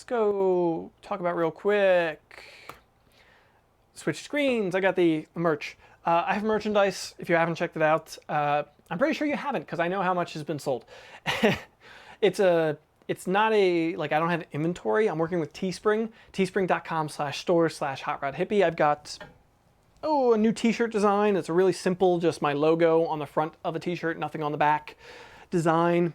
go talk about real quick. Switch screens. I got the merch. I have merchandise. If you haven't checked it out, I'm pretty sure you haven't because I know how much has been sold. It's not a, like, I don't have inventory. I'm working with Teespring, teespring.com/store/HotRodHippie. I've got, a new t-shirt design. It's a really simple, just my logo on the front of a t-shirt, nothing on the back design.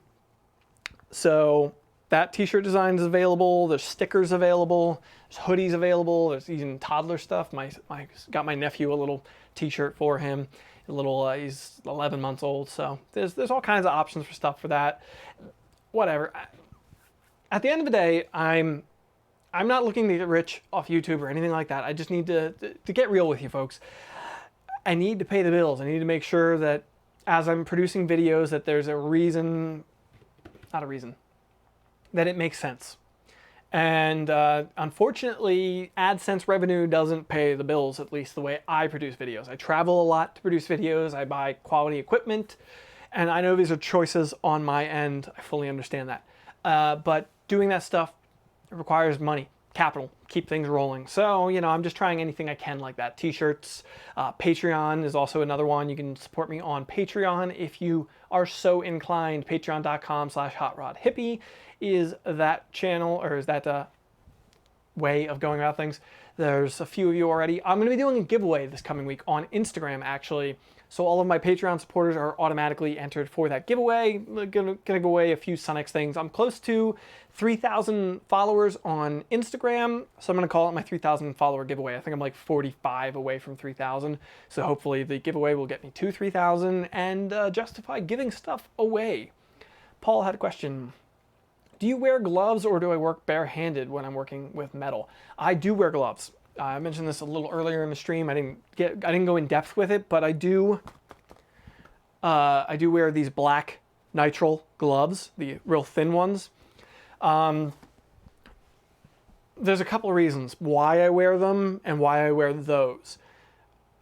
So that t-shirt design is available. There's stickers available. There's hoodies available. There's even toddler stuff. Got my nephew a little t-shirt for him. He's 11 months old. So there's all kinds of options for stuff for that. Whatever. At the end of the day, I'm not looking to get rich off YouTube or anything like that. I just need to get real with you folks. I need to pay the bills. I need to make sure that as I'm producing videos that there's a reason, that it makes sense. And unfortunately, AdSense revenue doesn't pay the bills, at least the way I produce videos. I travel a lot to produce videos. I buy quality equipment. And I know these are choices on my end. I fully understand that. But doing that stuff requires money, capital, keep things rolling. So, you know, I'm just trying anything I can like that. T-shirts, Patreon is also another one. You can support me on Patreon if you are so inclined. Patreon.com/HotRodHippie is that channel, or is that way of going about things. There's a few of you already. I'm going to be doing a giveaway this coming week on Instagram, actually. So all of my Patreon supporters are automatically entered for that giveaway. I'm gonna give away a few Sunix things. I'm close to 3,000 followers on Instagram, so I'm gonna call it my 3,000 follower giveaway. I think I'm like 45 away from 3,000. So hopefully the giveaway will get me to 3,000 and justify giving stuff away. Paul had a question. Do you wear gloves or do I work barehanded when I'm working with metal? I do wear gloves. I mentioned this a little earlier in the stream. I didn't go in depth with it, but I do wear these black nitrile gloves, the real thin ones. There's a couple of reasons why I wear them and why I wear those.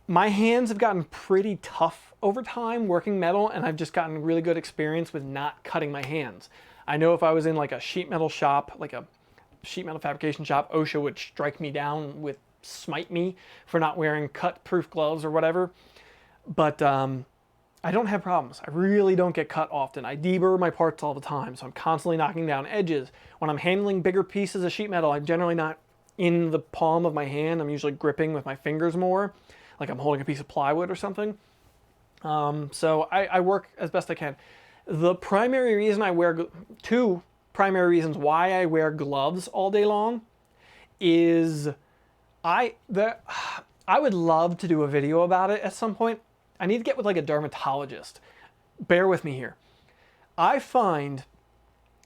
My hands have gotten pretty tough over time working metal, and I've just gotten really good experience with not cutting my hands. I know if I was in like a sheet metal shop, like a sheet metal fabrication shop, OSHA would strike me down with smite me for not wearing cut-proof gloves or whatever. But I don't have problems. I really don't get cut often. I deburr my parts all the time, so I'm constantly knocking down edges. When I'm handling bigger pieces of sheet metal, I'm generally not in the palm of my hand. I'm usually gripping with my fingers more, like I'm holding a piece of plywood or something. So I work as best I can. The primary reason I wear, two primary reasons why I wear gloves all day long is I would love to do a video about it at some point. I need to get with like a dermatologist. Bear with me here. I find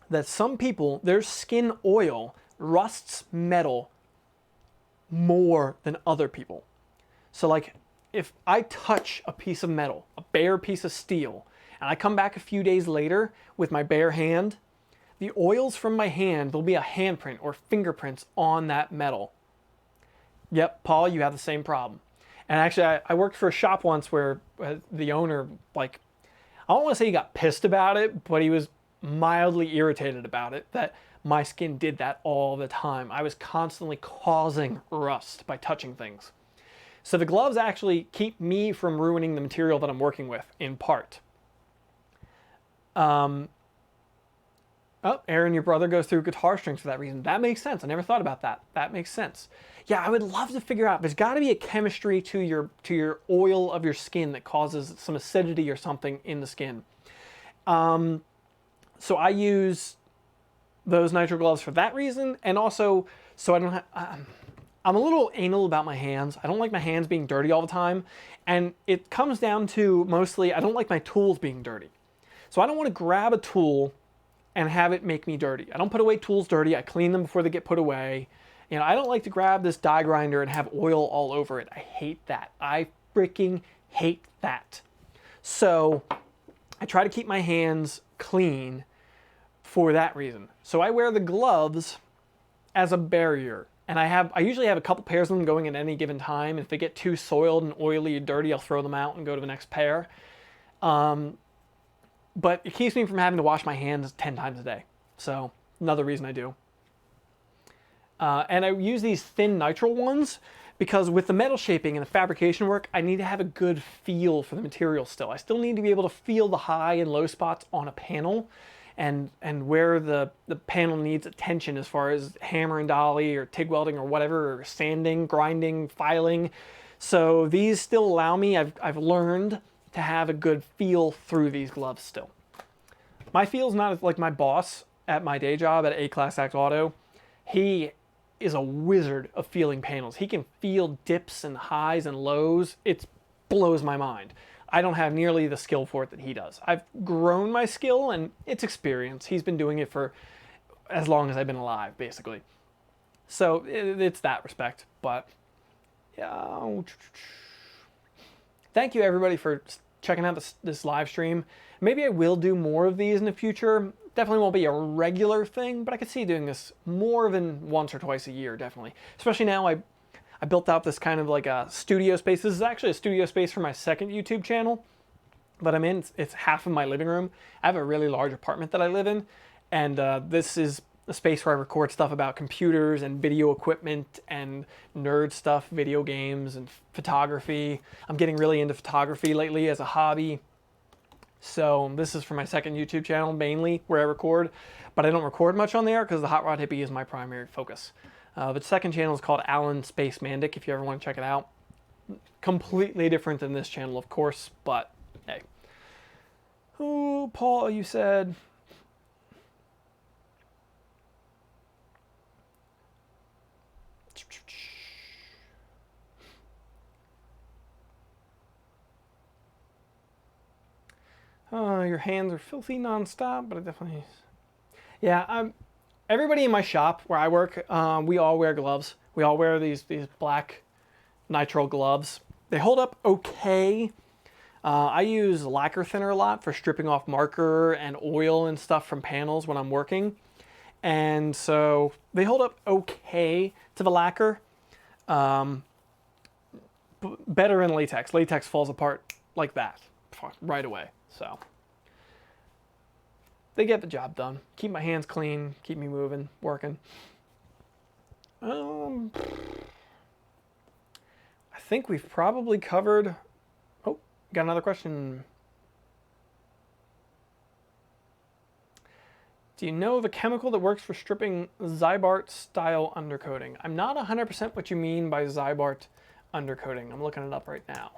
that some people, their skin oil rusts metal more than other people. So like if I touch a piece of metal, a bare piece of steel, and I come back a few days later with my bare hand, the oils from my hand, there'll be a handprint or fingerprints on that metal. Yep, Paul, you have the same problem. And actually, I worked for a shop once where the owner, like, I don't want to say he got pissed about it, but he was mildly irritated about it, that my skin did that all the time. I was constantly causing rust by touching things. So the gloves actually keep me from ruining the material that I'm working with, in part. Oh, Aaron, your brother goes through guitar strings for that reason. That makes sense. I never thought about that. That makes sense. Yeah, I would love to figure out. There's got to be a chemistry to your oil of your skin that causes some acidity or something in the skin. So I use those nitrile gloves for that reason, and also so I don't have. I'm a little anal about my hands. I don't like my hands being dirty all the time, and it comes down to mostly I don't like my tools being dirty. So I don't want to grab a tool and have it make me dirty. I don't put away tools dirty. I clean them before they get put away. You know, I don't like to grab this die grinder and have oil all over it. I hate that. I freaking hate that. So I try to keep my hands clean for that reason. So I wear the gloves as a barrier. And I usually have a couple pairs of them going at any given time. If they get too soiled and oily and dirty, I'll throw them out and go to the next pair. But it keeps me from having to wash my hands 10 times a day. So another reason I do. And I use these thin nitrile ones because with the metal shaping and the fabrication work, I need to have a good feel for the material still. I still need to be able to feel the high and low spots on a panel and where the panel needs attention as far as hammer and dolly or TIG welding or whatever, or sanding, grinding, filing. So these still allow me, I've learned to have a good feel through these gloves still. My feel's not like my boss at my day job at A-Class Act Auto. He is a wizard of feeling panels. He can feel dips and highs and lows. It blows my mind. I don't have nearly the skill for it that he does. I've grown my skill and it's experience. He's been doing it for as long as I've been alive, basically. So it's that respect, but yeah. Thank you everybody for checking out this live stream. Maybe I will do more of these in the future. Definitely won't be a regular thing, but I could see doing this more than once or twice a year, definitely. Especially now I built out this kind of like a studio space. This is actually a studio space for my second YouTube channel, but I'm in, it's half of my living room. I have a really large apartment that I live in, and this is a space where I record stuff about computers and video equipment and nerd stuff, video games and photography. I'm getting really into photography lately as a hobby. So this is for my second YouTube channel mainly where I record, but I don't record much on there because the Hot Rod Hippie is my primary focus. The second channel is called Alan Space Mandic if you ever want to check it out. Completely different than this channel, of course, but hey. Oh, Paul, you said... your hands are filthy nonstop, but it definitely... Yeah, everybody in my shop where I work, we all wear gloves. We all wear these black nitrile gloves. They hold up okay. I use lacquer thinner a lot for stripping off marker and oil and stuff from panels when I'm working. And so they hold up okay to the lacquer. Better in latex. Latex falls apart like that right away. So they get the job done. Keep my hands clean, keep me moving, working. I think we've probably covered... Oh, got another question. Do you know the chemical that works for stripping Zybart style undercoating? I'm not 100% what you mean by Zybart undercoating. I'm looking it up right now.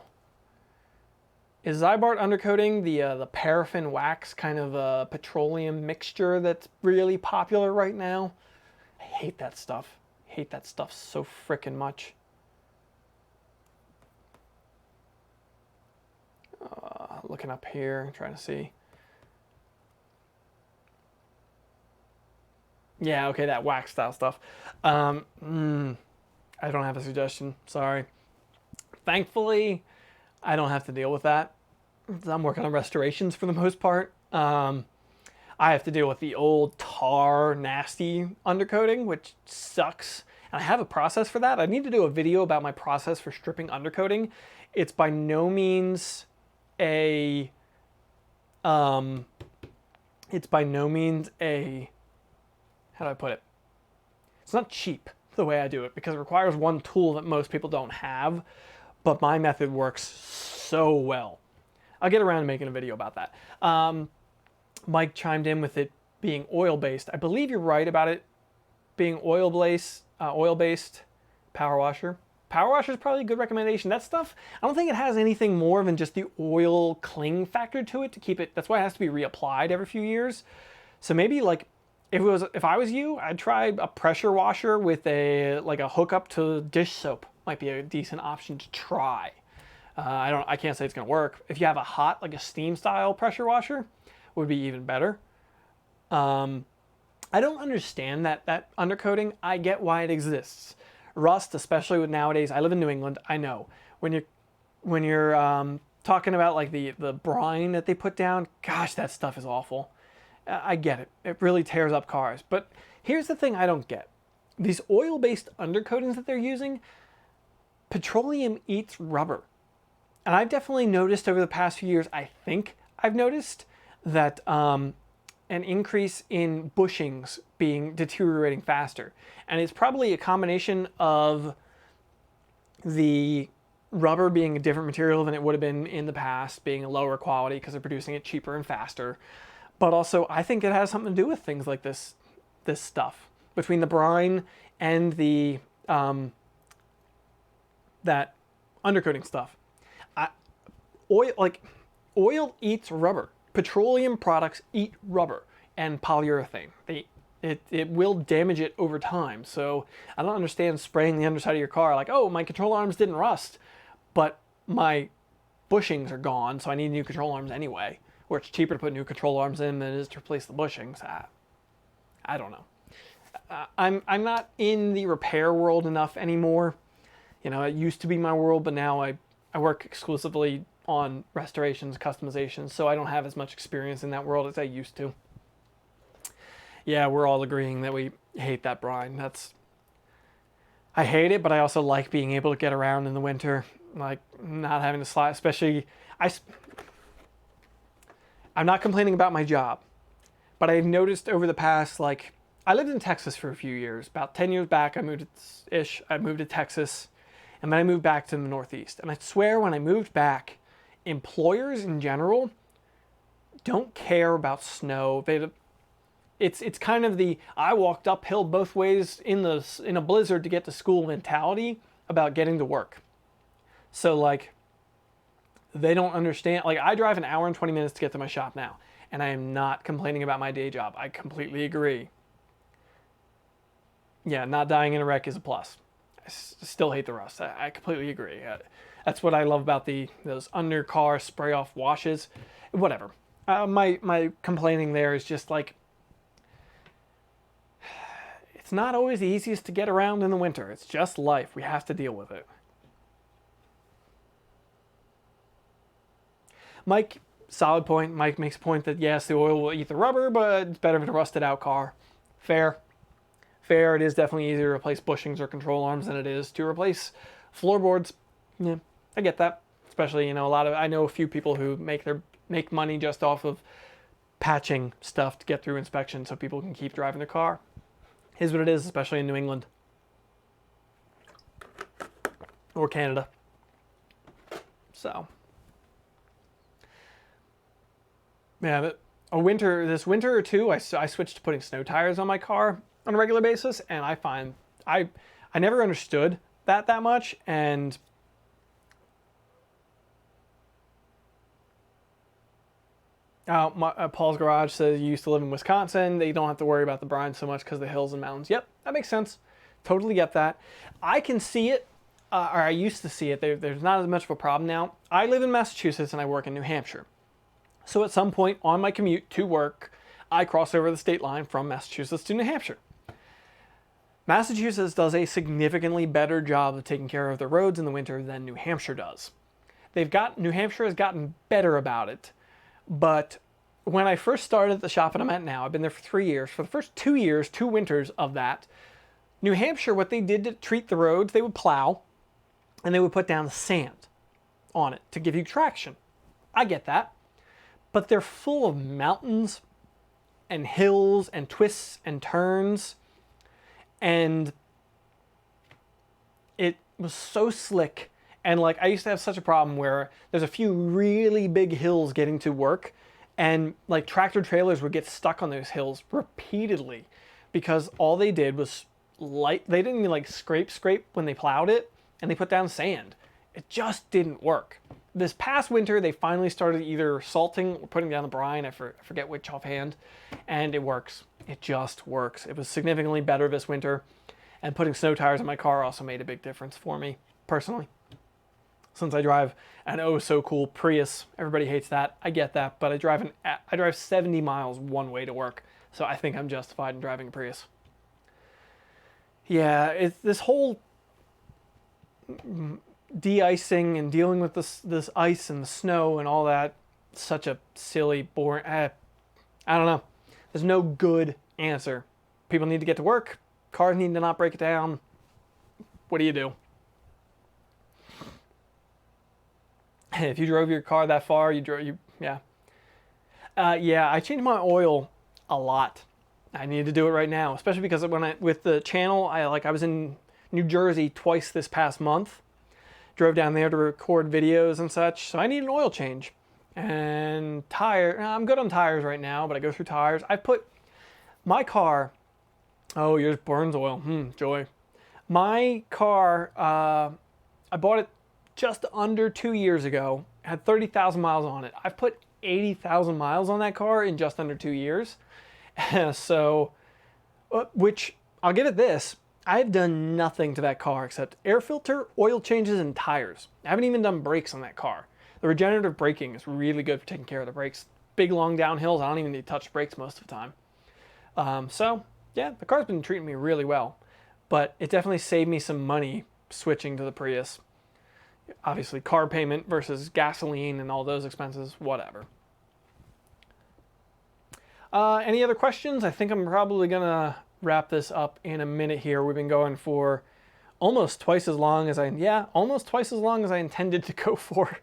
Is Zybart undercoating the paraffin wax kind of a petroleum mixture that's really popular right now? I hate that stuff. I hate that stuff so frickin' much. Looking up here, trying to see. Yeah, okay, that wax style stuff. I don't have a suggestion, sorry. Thankfully, I don't have to deal with that. I'm working on restorations for the most part. I have to deal with the old tar, nasty undercoating, which sucks. And I have a process for that. I need to do a video about my process for stripping undercoating. It's by no means a... it's by no means a... How do I put it? It's not cheap the way I do it because it requires one tool that most people don't have. But my method works so well. I'll get around to making a video about that. Mike chimed in with it being oil-based. I believe you're right about it being oil-based power washer. Power washer is probably a good recommendation. That stuff, I don't think it has anything more than just the oil cling factor to it to keep it. That's why it has to be reapplied every few years. So maybe like if I was you, I'd try a pressure washer with a hookup to dish soap. Might be a decent option to try. I can't say it's gonna work. If you have a hot, like a steam style pressure washer, would be even better. I don't understand that undercoating. I get why it exists. Rust, especially with nowadays, I live in New England, I know. When you're talking about like the brine that they put down, gosh, that stuff is awful. I get it. It really tears up cars. But here's the thing I don't get. These oil-based undercoatings that they're using, petroleum eats rubber. And I've definitely noticed over the past few years, I think I've noticed that an increase in bushings deteriorating faster. And it's probably a combination of the rubber being a different material than it would have been in the past, being a lower quality because they're producing it cheaper and faster. But also, I think it has something to do with things like this stuff. Between the brine and the that undercoating stuff. Oil eats rubber. Petroleum products eat rubber and polyurethane. It will damage it over time. So I don't understand spraying the underside of your car like, oh, my control arms didn't rust, but my bushings are gone, so I need new control arms anyway. Where it's cheaper to put new control arms in than it is to replace the bushings. I don't know. I'm not in the repair world enough anymore. You know, it used to be my world, but now I work exclusively on restorations, customizations, so I don't have as much experience in that world as I used to. Yeah, we're all agreeing that we hate that brine. I hate it, but I also like being able to get around in the winter, like not having to slide, especially, I'm not complaining about my job, but I've noticed over the past like I lived in Texas for a few years. About 10 years back, I moved to Texas, and then I moved back to the Northeast. And I swear when I moved back, employers in general don't care about snow. It's kind of the I walked uphill both ways in a blizzard to get to school mentality about getting to work. So like they don't understand. Like I drive an hour and 20 minutes to get to my shop now, and I am not complaining about my day job. I completely agree. Yeah, not dying in a wreck is a plus. I still hate the rust. I completely agree. That's what I love about those under car spray off washes. Whatever. My complaining there is just like it's not always the easiest to get around in the winter. It's just life. We have to deal with it. Mike, solid point. Mike makes a point that yes, the oil will eat the rubber, but it's better than a rusted out car. Fair. Fair. It is definitely easier to replace bushings or control arms than it is to replace floorboards. Yeah, I get that. Especially, I know a few people who make money just off of patching stuff to get through inspection so people can keep driving their car. Is what it is, especially in New England or Canada. So, yeah, this winter or two, I switched to putting snow tires on my car on a regular basis, and I find I never understood that much, and Paul's Garage says you used to live in Wisconsin. They don't have to worry about the brine so much because of the hills and mountains. Yep, that makes sense. Totally get that. I can see it, or I used to see it. There's not as much of a problem now. I live in Massachusetts and I work in New Hampshire. So at some point on my commute to work, I cross over the state line from Massachusetts to New Hampshire. Massachusetts does a significantly better job of taking care of the roads in the winter than New Hampshire does. New Hampshire has gotten better about it. But when I first started at the shop that I'm at now, I've been there for 3 years. For the first 2 years, 2 winters of that, New Hampshire, what they did to treat the roads, they would plow and they would put down sand on it to give you traction. I get that. But they're full of mountains and hills and twists and turns. And it was so slick. And like I used to have such a problem where there's a few really big hills getting to work, and like tractor trailers would get stuck on those hills repeatedly because all they did was they didn't even like scrape when they plowed it, and they put down sand. It just didn't work. This past winter they finally started either salting or putting down the brine. I forget which offhand, and it works. It just works. It was significantly better this winter, and putting snow tires in my car also made a big difference for me personally. Since I drive an oh so cool Prius, everybody hates that. I get that, but I drive 70 miles one way to work, so I think I'm justified in driving a Prius. Yeah, it's this whole de-icing and dealing with this ice and the snow and all that. Such a silly, boring. I don't know. There's no good answer. People need to get to work. Cars need to not break it down. What do you do? If you drove your car that far, yeah. I changed my oil a lot. I need to do it right now, especially because with the channel, I was in New Jersey twice this past month. Drove down there to record videos and such, so I need an oil change. And I'm good on tires right now, but I go through tires. I put my car, oh, yours burns oil, joy. My car, I bought it just under 2 years ago, had 30,000 miles on it. I've put 80,000 miles on that car in just under 2 years. So, which I'll give it this, I've done nothing to that car except air filter, oil changes, and tires. I haven't even done brakes on that car. The regenerative braking is really good for taking care of the brakes. Big long downhills, I don't even need to touch brakes most of the time. So yeah, the car's been treating me really well, but it definitely saved me some money switching to the Prius. Obviously, car payment versus gasoline and all those expenses, whatever. Any other questions? I think I'm probably going to wrap this up in a minute here. We've been going for almost twice as long as I intended to go for.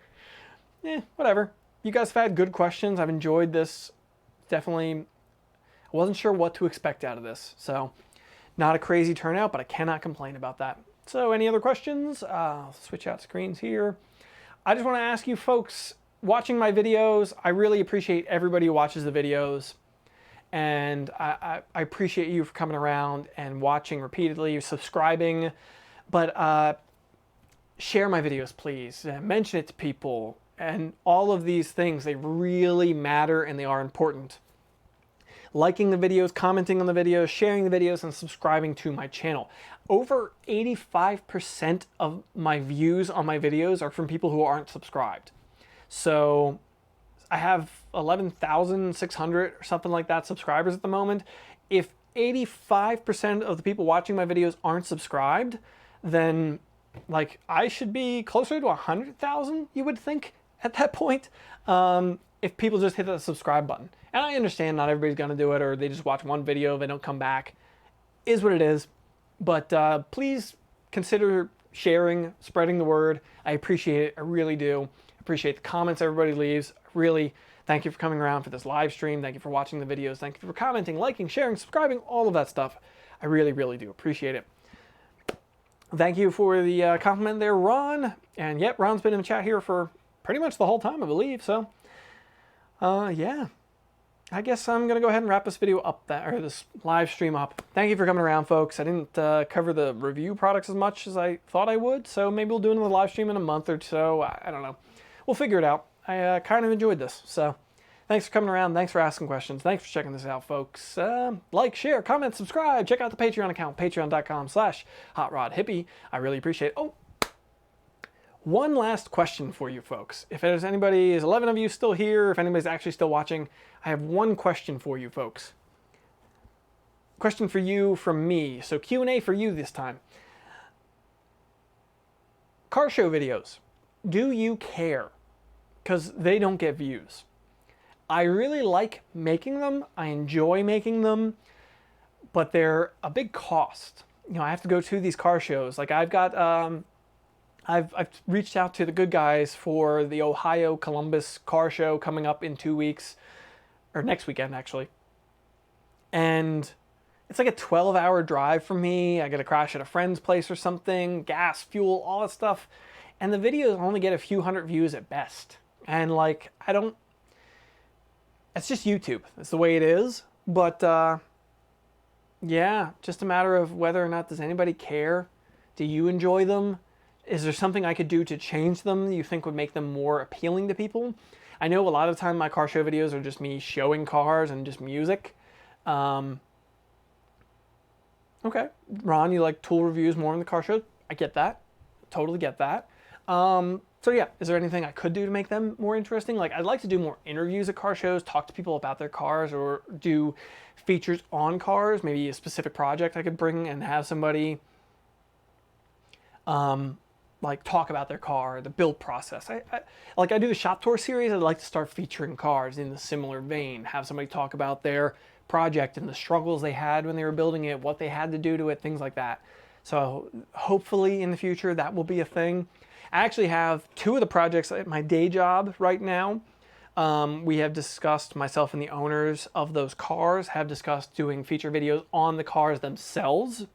Whatever. You guys have had good questions. I've enjoyed this. Definitely, I wasn't sure what to expect out of this. So not a crazy turnout, but I cannot complain about that. So any other questions? I'll switch out screens here. I just want to ask you folks watching my videos, I really appreciate everybody who watches the videos. And I appreciate you for coming around and watching repeatedly, subscribing. But share my videos, please. Mention it to people. And all of these things, they really matter and they are important. Liking the videos, commenting on the videos, sharing the videos, and subscribing to my channel. Over 85% of my views on my videos are from people who aren't subscribed. So I have 11,600 or something like that subscribers at the moment. If 85% of the people watching my videos aren't subscribed, then like I should be closer to 100,000, you would think, at that point, if people just hit the subscribe button. And I understand not everybody's gonna do it, or they just watch one video, they don't come back. Is what it is. But please consider sharing, spreading the word. I appreciate it, I really do. Appreciate the comments everybody leaves. Really, thank you for coming around for this live stream. Thank you for watching the videos. Thank you for commenting, liking, sharing, subscribing, all of that stuff. I really, really do appreciate it. Thank you for the compliment there, Ron. And yep, Ron's been in the chat here for pretty much the whole time, I believe. So, yeah. I guess I'm going to go ahead and wrap this video up, or this live stream up. Thank you for coming around, folks. I didn't cover the review products as much as I thought I would, so maybe we'll do another live stream in a month or so. I don't know. We'll figure it out. I kind of enjoyed this, so thanks for coming around. Thanks for asking questions. Thanks for checking this out, folks. Like, share, comment, subscribe. Check out the Patreon account, patreon.com/HotRodHippie. I really appreciate it. Oh, one last question for you folks. If there's anybody, is 11 of you still here, if anybody's actually still watching, I have one question for you folks. Question for you from me. So Q&A for you this time. Car show videos. Do you care? Because they don't get views. I really like making them. I enjoy making them, but they're a big cost. You know, I have to go to these car shows. Like I've got, I've reached out to the good guys for the Ohio Columbus car show coming up in 2 weeks, or next weekend actually. And it's like a 12-hour drive for me. I got to crash at a friend's place or something, gas, fuel, all that stuff. And the videos only get a few hundred views at best. And like, it's just YouTube. It's the way it is. But yeah, just a matter of whether or not does anybody care. Do you enjoy them? Is there something I could do to change them that you think would make them more appealing to people? I know a lot of the time my car show videos are just me showing cars and just music. Okay. Ron, you like tool reviews more in the car show? I get that. Totally get that. So yeah, is there anything I could do to make them more interesting? Like I'd like to do more interviews at car shows, talk to people about their cars, or do features on cars, maybe a specific project I could bring and have somebody like talk about their car, the build process. Like I do the shop tour series, I'd like to start featuring cars in a similar vein, have somebody talk about their project and the struggles they had when they were building it, what they had to do to it, things like that. So hopefully in the future that will be a thing. I actually have 2 of the projects at my day job right now. We have discussed, myself and the owners of those cars have discussed doing feature videos on the cars themselves.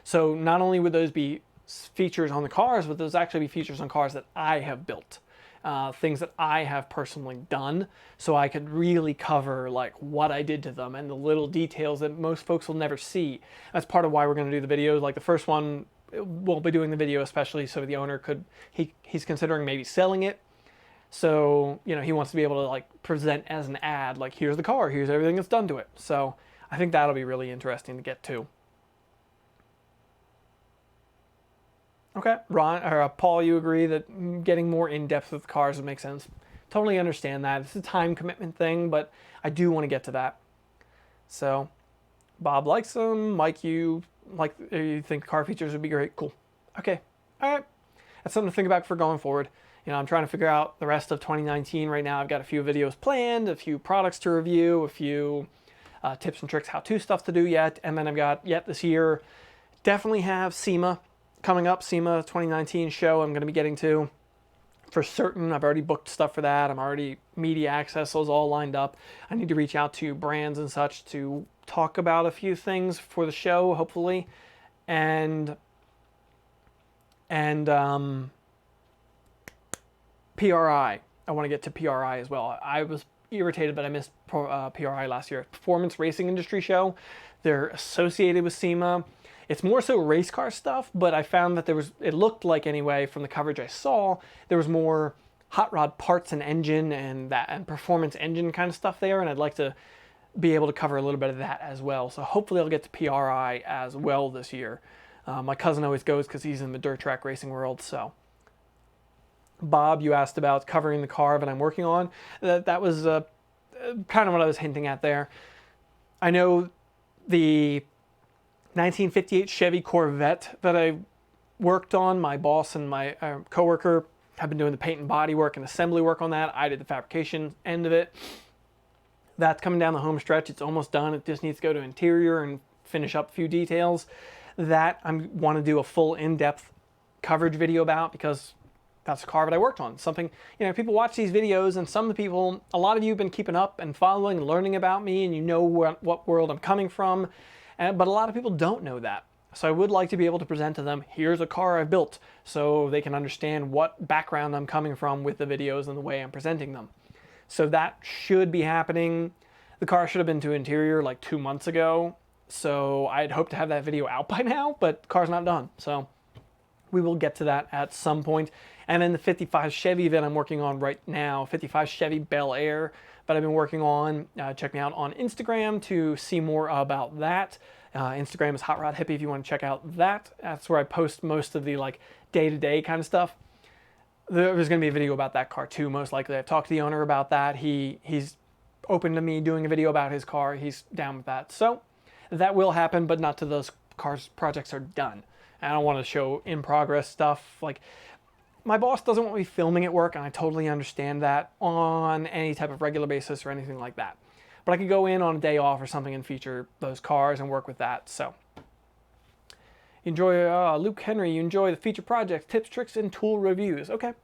So not only would those be features on the cars, but those actually be features on cars that I have built. Things that I have personally done, so I could really cover like what I did to them and the little details that most folks will never see. That's part of why we're going to do the videos. Like the first one, we'll be doing the video especially so the owner could, he's considering maybe selling it. So, you know, he wants to be able to like present as an ad, like here's the car, here's everything that's done to it. So I think that'll be really interesting to get to. Okay, Ron or Paul, you agree that getting more in depth with cars would make sense. Totally understand that. It's a time commitment thing, but I do want to get to that. So, Bob likes them. Mike, you think car features would be great. Cool. Okay. All right. That's something to think about for going forward. You know, I'm trying to figure out the rest of 2019 right now. I've got a few videos planned, a few products to review, a few tips and tricks, how-to stuff to do yet, and then I've got this year. Definitely have SEMA coming up, SEMA 2019 show I'm going to be getting to. for certain. I've already booked stuff for that. I'm already media access is all lined up. I need to reach out to brands and such to talk about a few things for the show, hopefully. And PRI. I want to get to PRI as well. I was irritated, but I missed PRI last year. Performance Racing Industry Show. They're associated with SEMA. It's more so race car stuff, but I found that it looked like anyway from the coverage I saw, there was more hot rod parts and engine and performance engine kind of stuff there, and I'd like to be able to cover a little bit of that as well. So hopefully I'll get to PRI as well this year. My cousin always goes because he's in the dirt track racing world. So Bob, you asked about covering the car that I'm working on. That was kind of what I was hinting at there. I know the 1958 Chevy Corvette that I worked on, my boss and my coworker have been doing the paint and body work and assembly work on that. I did the fabrication end of it. That's coming down the home stretch. It's almost done. It just needs to go to interior and finish up a few details. That I want to do a full in-depth coverage video about, because that's a car that I worked on. Something, people watch these videos, and some of the people, a lot of you have been keeping up and following and learning about me, and you know what world I'm coming from. But a lot of people don't know that. So I would like to be able to present to them, here's a car I've built, so they can understand what background I'm coming from with the videos and the way I'm presenting them. So that should be happening. The car should have been to interior like 2 months ago. So I'd hope to have that video out by now, but the car's not done. So we will get to that at some point. And then the 55 Chevy that I'm working on right now, 55 Chevy Bel Air, that I've been working on. Check me out on Instagram to see more about that. Instagram is HotRodHippie if you want to check out that. That's where I post most of the like day-to-day kind of stuff. There's going to be a video about that car too, most likely. I've talked to the owner about that. He's open to me doing a video about his car. He's down with that. So that will happen, but not till those cars projects are done. I don't want to show in progress stuff. Like, my boss doesn't want me filming at work, and I totally understand that on any type of regular basis or anything like that. But I could go in on a day off or something and feature those cars and work with that. So enjoy Luke Henry. You enjoy the feature projects, tips, tricks, and tool reviews. Okay,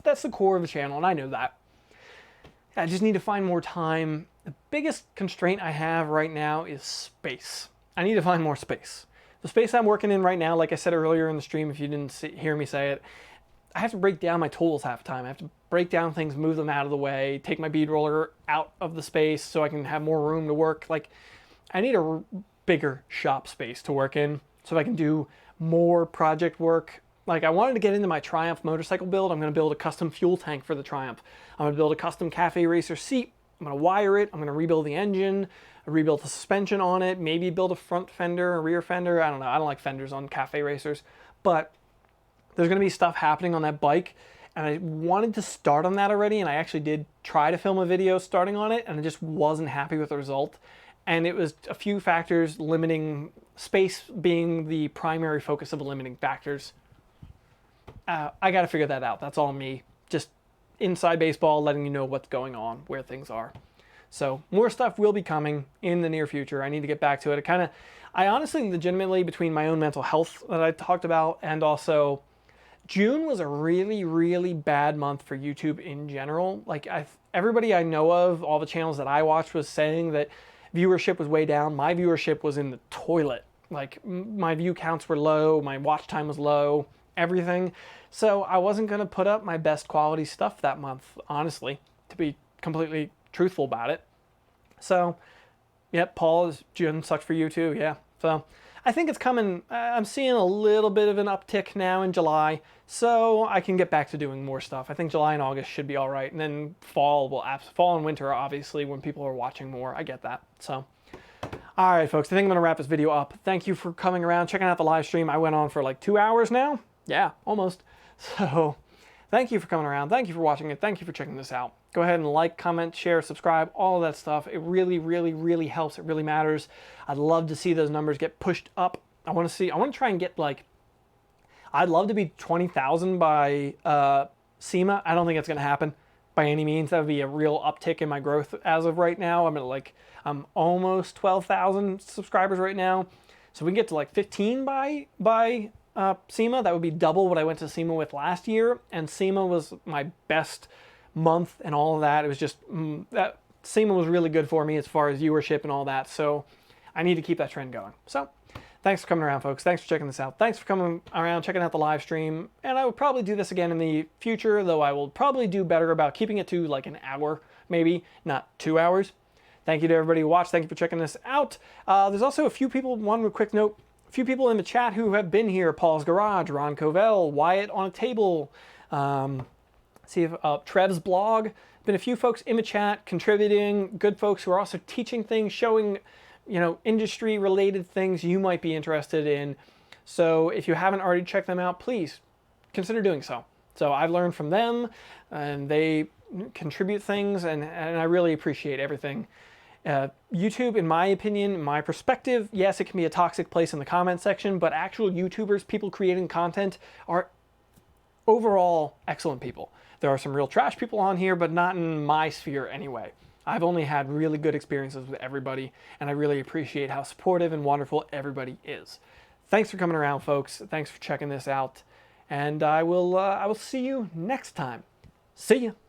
that's the core of the channel, and I know that. I just need to find more time. The biggest constraint I have right now is space. I need to find more space. The space I'm working in right now, like I said earlier in the stream, if you didn't hear me say it, I have to break down my tools half the time. I have to break down things, move them out of the way, take my bead roller out of the space so I can have more room to work. Like, I need a bigger shop space to work in so I can do more project work. Like, I wanted to get into my Triumph motorcycle build. I'm going to build a custom fuel tank for the Triumph. I'm going to build a custom cafe racer seat. I'm going to wire it. I'm going to rebuild the engine, rebuild the suspension on it, maybe build a front fender, a rear fender. I don't know. I don't like fenders on cafe racers, but there's going to be stuff happening on that bike, and I wanted to start on that already, and I actually did try to film a video starting on it, and I just wasn't happy with the result. And it was a few factors limiting, space being the primary focus of the limiting factors. I got to figure that out. That's all me. Just inside baseball, letting you know what's going on, where things are. So more stuff will be coming in the near future. I need to get back to it. I honestly, legitimately, between my own mental health that I talked about, and also June was a really, really bad month for YouTube in general. Like, everybody I know of, all the channels that I watched, was saying that viewership was way down. My viewership was in the toilet. Like, my view counts were low, my watch time was low, everything. So I wasn't going to put up my best quality stuff that month, honestly, to be completely truthful about it. So, yep, Paul, June sucks for you too, yeah. So I think it's coming. I'm seeing a little bit of an uptick now in July, so I can get back to doing more stuff. I think July and August should be all right, and then fall and winter, obviously, when people are watching more. I get that. So, all right, folks, I think I'm going to wrap this video up. Thank you for coming around, checking out the live stream. I went on for like 2 hours now. Yeah, almost. So thank you for coming around. Thank you for watching it. Thank you for checking this out. Go ahead and like, comment, share, subscribe, all of that stuff. It really, really, really helps. It really matters. I'd love to see those numbers get pushed up. I want to try and get like, I'd love to be 20,000 by SEMA. I don't think it's going to happen by any means. That would be a real uptick in my growth as of right now. I'm almost 12,000 subscribers right now. So we can get to like 15 by SEMA. That would be double what I went to SEMA with last year, and SEMA was my best month and all of that. It was just, that SEMA was really good for me as far as viewership and all that, so I need to keep that trend going. So thanks for coming around, folks. Thanks for checking this out. Thanks for coming around, checking out the live stream. And I will probably do this again in the future, though I will probably do better about keeping it to like an hour, maybe, not 2 hours. Thank you to everybody who watched. Thank you for checking this out. There's also a few people, one quick note, a few people in the chat who have been here. Paul's Garage, Ron Covell, Wyatt on a Table, see if Trev's blog. Been a few folks in the chat contributing, good folks who are also teaching things, showing, you know, industry related things you might be interested in. So if you haven't already checked them out, please consider doing so. So I've learned from them and they contribute things, and I really appreciate everything. YouTube, in my opinion, my perspective, yes, it can be a toxic place in the comment section, but actual YouTubers, people creating content, are overall excellent people. There are some real trash people on here, but not in my sphere anyway. I've only had really good experiences with everybody, and I really appreciate how supportive and wonderful everybody is. Thanks for coming around, folks. Thanks for checking this out, and I will see you next time. See ya.